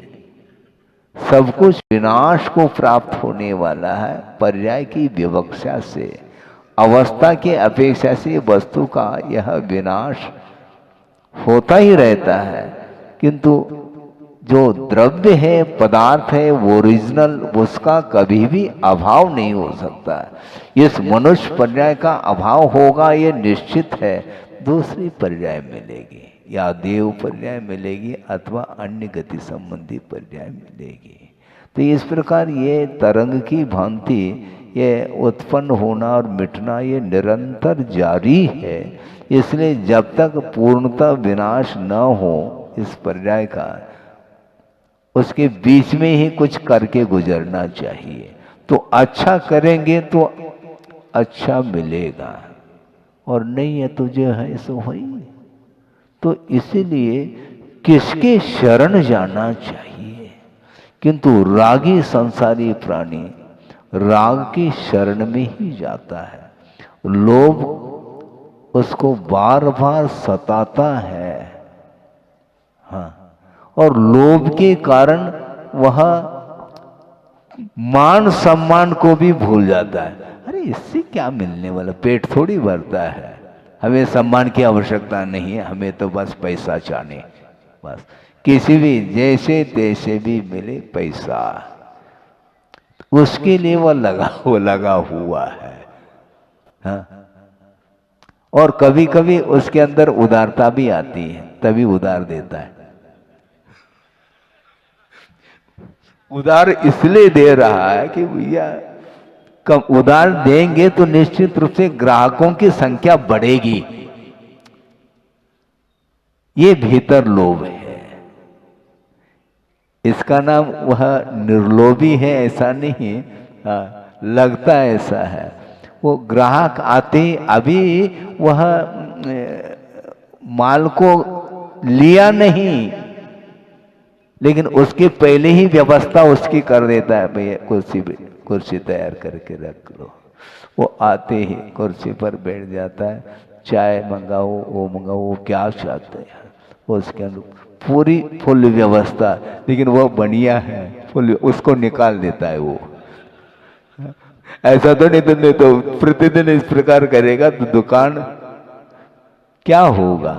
सब कुछ विनाश को प्राप्त होने वाला है। पर्याय की विवक्षा से, अवस्था की अपेक्षा से वस्तु का यह विनाश होता ही रहता है, किंतु जो द्रव्य है, पदार्थ है, वो ओरिजिनल, उसका कभी भी अभाव नहीं हो सकता। इस मनुष्य पर्याय का अभाव होगा ये निश्चित है। दूसरी पर्याय मिलेगी, या देव पर्याय मिलेगी अथवा अन्य गति संबंधी पर्याय मिलेगी। तो इस प्रकार ये तरंग की भांति ये उत्पन्न होना और मिटना ये निरंतर जारी है। इसलिए जब तक पूर्णतः विनाश न हो इस पर्याय का, उसके बीच में ही कुछ करके गुजरना चाहिए। तो अच्छा करेंगे तो अच्छा मिलेगा, और नहीं है तो जो है सो वही। तो इसीलिए किसके शरण जाना चाहिए, किंतु रागी संसारी प्राणी राग की शरण में ही जाता है। लोभ उसको बार बार सताता है, हाँ, और लोभ के कारण वह मान सम्मान को भी भूल जाता है। अरे इससे क्या मिलने वाला, पेट थोड़ी भरता है, हमें सम्मान की आवश्यकता नहीं है, हमें तो बस पैसा चाहिए, बस किसी भी जैसे तैसे भी मिले पैसा, उसके लिए वह लगा हुआ है, हाँ। और कभी कभी उसके अंदर उदारता भी आती है, तभी उधार देता है। उधार इसलिए दे रहा है कि भैया कम उधार देंगे तो निश्चित रूप से ग्राहकों की संख्या बढ़ेगी। ये भीतर लोभ है। इसका नाम वह निर्लोभी है ऐसा नहीं, लगता ऐसा है। वो ग्राहक आते अभी वह माल को लिया नहीं, लेकिन उसके पहले ही व्यवस्था उसकी कर देता है, भैया कुर्सी तैयार करके रख लो। वो आते ही कुर्सी पर बैठ जाता है, चाय मंगाओ, वो मंगाओ, वो क्या चाहते हैं उसके अंदर पूरी फुल व्यवस्था, लेकिन वो बढ़िया है फुल, उसको निकाल देता है वो। ऐसा तो नहीं तो प्रतिदिन इस प्रकार करेगा तो दुकान क्या होगा।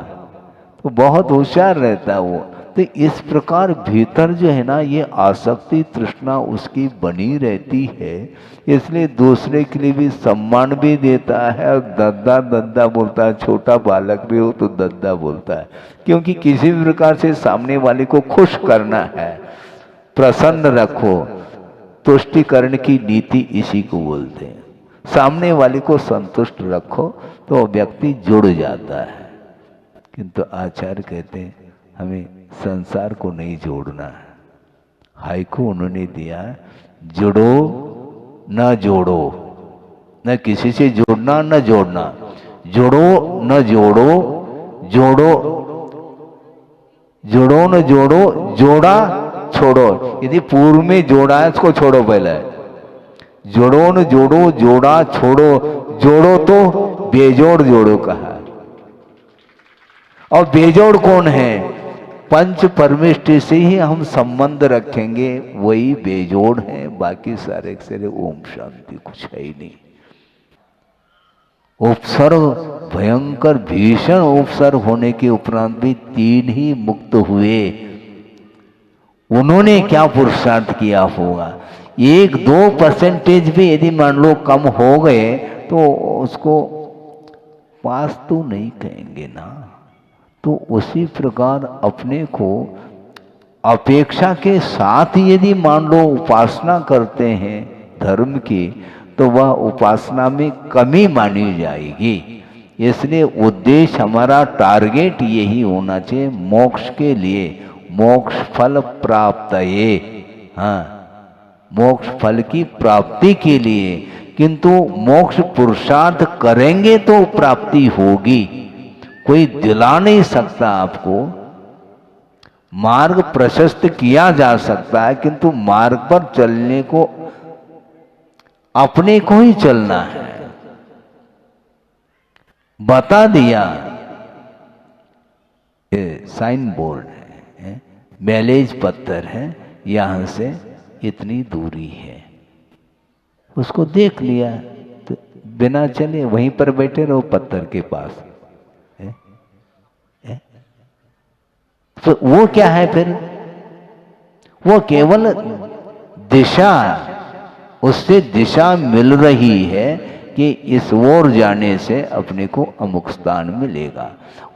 तो बहुत होशियार रहता है वो। तो इस प्रकार भीतर जो है ना, ये आसक्ति तृष्णा उसकी बनी रहती है। इसलिए दूसरे के लिए भी सम्मान भी देता है और दद्दा दद्दा बोलता है। छोटा बालक भी हो तो दद्दा बोलता है, क्योंकि किसी भी प्रकार से सामने वाले को खुश करना है, प्रसन्न रखो। तुष्टिकरण की नीति इसी को बोलते हैं। सामने वाले को संतुष्ट रखो तो व्यक्ति जुड़ जाता है। किंतु आचार्य कहते हैं हमें संसार को नहीं जोड़ना है। हाइकू उन्होंने दिया, जुड़ो न जोड़ो, न किसी से जोड़ना न जोड़ना, जुड़ो न जोड़ो, जोड़ो जुड़ो न जोड़ो, जोड़ा छोड़ो। यदि पूर्व में जोड़ा है उसको छोड़ो पहले। जोड़ो न जोड़ो, जोड़ा छोड़ो, जोड़ो तो बेजोड़ जोड़ो कहा। और बेजोड़ कौन है? पंच परमेष्टि से ही हम संबंध रखेंगे, वही बेजोड़ है। बाकी सारे सारे ओम शांति कुछ है ही नहीं। उपसर्ग भयंकर भीषण उपसर्ग होने के उपरांत भी 3 ही मुक्त हुए। उन्होंने क्या पुरुषार्थ किया होगा। 1-2% भी यदि मान लो कम हो गए तो उसको पास तो नहीं कहेंगे ना। तो उसी प्रकार अपने को अपेक्षा के साथ यदि मान लो उपासना करते हैं धर्म की, तो वह उपासना में कमी मानी जाएगी। इसलिए उद्देश्य हमारा टारगेट यही होना चाहिए मोक्ष के लिए, मोक्ष फल प्राप्त ये, हाँ, मोक्ष फल की प्राप्ति के लिए। किंतु मोक्ष पुरुषार्थ करेंगे तो प्राप्ति होगी। कोई दिला नहीं सकता आपको। मार्ग प्रशस्त किया जा सकता है, किंतु मार्ग पर चलने को अपने को ही चलना है। बता दिया, ये साइन बोर्ड है, मैलेज पत्थर है यहाँ से इतनी दूरी है। उसको देख लिया तो बिना चले वहीं पर बैठे रहो पत्थर के पास। तो वो क्या है फिर? वो केवल दिशा, उससे दिशा मिल रही है कि इस ओर जाने से अपने को अमुक स्थान मिलेगा।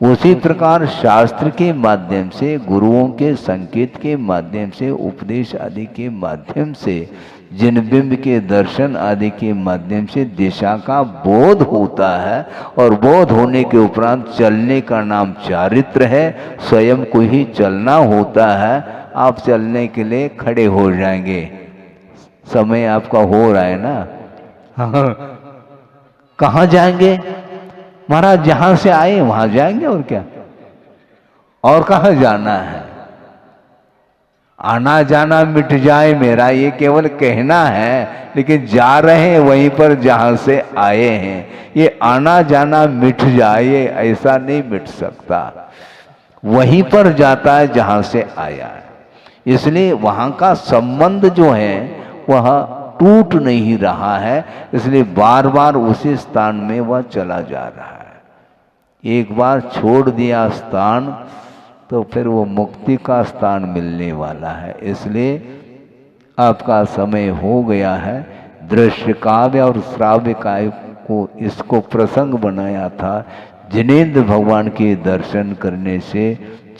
उसी प्रकार शास्त्र के माध्यम से, गुरुओं के संकेत के माध्यम से, उपदेश आदि के माध्यम से, जिन बिंब के दर्शन आदि के माध्यम से दिशा का बोध होता है, और बोध होने के उपरांत चलने का नाम चारित्र है। स्वयं को ही चलना होता है। आप चलने के लिए खड़े हो जाएंगे, समय आपका हो रहा है ना। हाँ, कहाँ जाएंगे महाराज? जहां से आए वहां जाएंगे, और क्या, और कहाँ जाना है? आना जाना मिट जाए मेरा, ये केवल कहना है, लेकिन जा रहे हैं वहीं पर जहां से आए हैं। ये आना जाना मिट जाए ऐसा नहीं मिट सकता, वहीं पर जाता है जहां से आया है। इसलिए वहां का संबंध जो है वह टूट नहीं रहा है, इसलिए बार बार उसी स्थान में वह चला जा रहा है। एक बार छोड़ दिया स्थान तो फिर वो मुक्ति का स्थान मिलने वाला है। इसलिए आपका समय हो गया है। दृश्य काव्य और श्राव्य काव्य को इसको प्रसंग बनाया था। जिनेंद्र भगवान के दर्शन करने से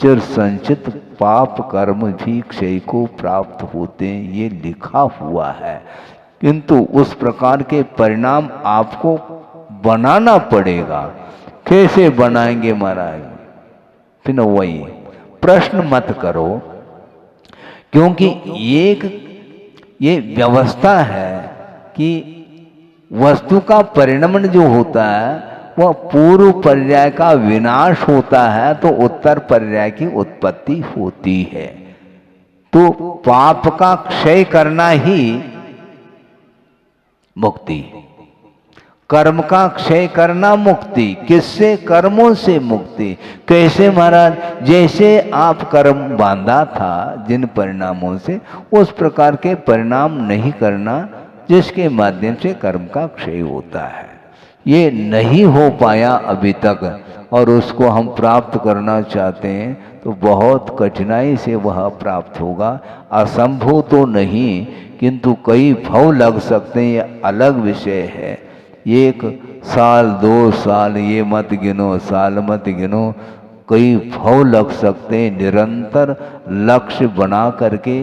चिर संचित पाप कर्म भी क्षय को प्राप्त होते हैं, ये लिखा हुआ है। किंतु उस प्रकार के परिणाम आपको बनाना पड़ेगा। कैसे बनाएंगे महाराज? फिर वही प्रश्न मत करो, क्योंकि एक ये व्यवस्था है कि वस्तु का परिणमन जो होता है वह पूर्व पर्याय का विनाश होता है तो उत्तर पर्याय की उत्पत्ति होती है। तो पाप का क्षय करना ही मुक्ति, कर्म का क्षय करना मुक्ति। किससे? कर्मों से मुक्ति। कैसे महाराज? जैसे आप कर्म बांधा था जिन परिणामों से, उस प्रकार के परिणाम नहीं करना जिसके माध्यम से कर्म का क्षय होता है। ये नहीं हो पाया अभी तक, और उसको हम प्राप्त करना चाहते हैं तो बहुत कठिनाई से वह प्राप्त होगा। असंभव तो नहीं, किंतु कई भव लग सकते हैं, ये अलग विषय है। 1 साल 2 साल ये मत गिनो, साल मत गिनो, कई भव लग सकते हैं। निरंतर लक्ष्य बना करके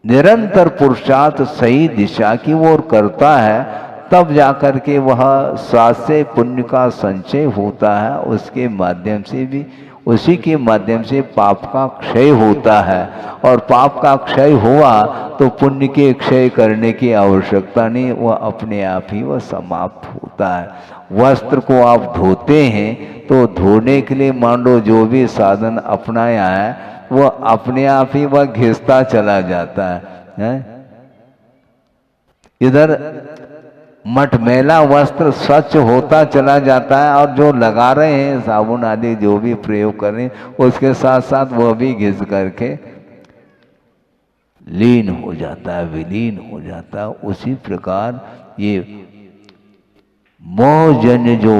निरंतर पुरुषार्थ सही दिशा की ओर करता है, तब जाकर के वह स्वास्थ्य पुण्य का संचय होता है। उसके माध्यम से भी, उसी के माध्यम से पाप का क्षय होता है, और पाप का क्षय हुआ तो पुण्य के क्षय करने की आवश्यकता नहीं, वह अपने आप ही वह समाप्त होता है। वस्त्र को आप धोते हैं तो धोने के लिए मान लो जो भी साधन अपनाया है वह अपने आप ही वह घिसता चला जाता है। इधर मटमैला वस्त्र स्वच्छ होता चला जाता है, और जो लगा रहे हैं साबुन आदि जो भी प्रयोग कर रहे हैं उसके साथ साथ वह भी घिस करके लीन हो जाता है, विलीन हो जाता है। उसी प्रकार ये मोहजन्य जो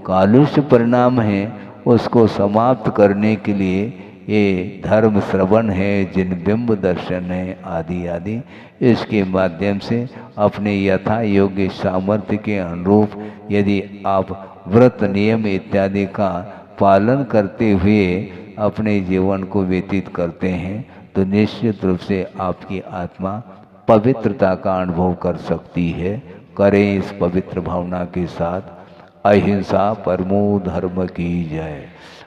कालुष्य परिणाम है उसको समाप्त करने के लिए ये धर्म श्रवण है, जिन बिंब दर्शन है आदि आदि, इसके माध्यम से अपने यथा योग्य सामर्थ्य के अनुरूप यदि आप व्रत नियम इत्यादि का पालन करते हुए अपने जीवन को व्यतीत करते हैं तो निश्चित रूप से आपकी आत्मा पवित्रता का अनुभव कर सकती है। करें इस पवित्र भावना के साथ। अहिंसा परमो धर्म की जय।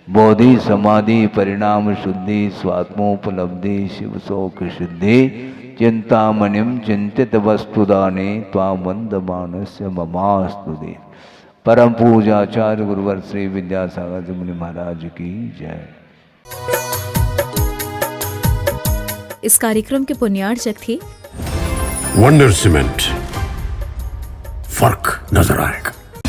बोधि समाधि परिणाम शुद्धि स्वात्मोपलब्धि शिव शोक सिद्धि चिंतामणिम चिंतित वस्तुदाने त्वामंद मानस्य ममास्तुते। परम पूजाचार्य गुरुवर श्री विद्यासागर जी मुनि महाराज की जय।
इस कार्यक्रम के पुण्यार्चक थे
वंडर सीमेंट। फर्क नजर आएगा।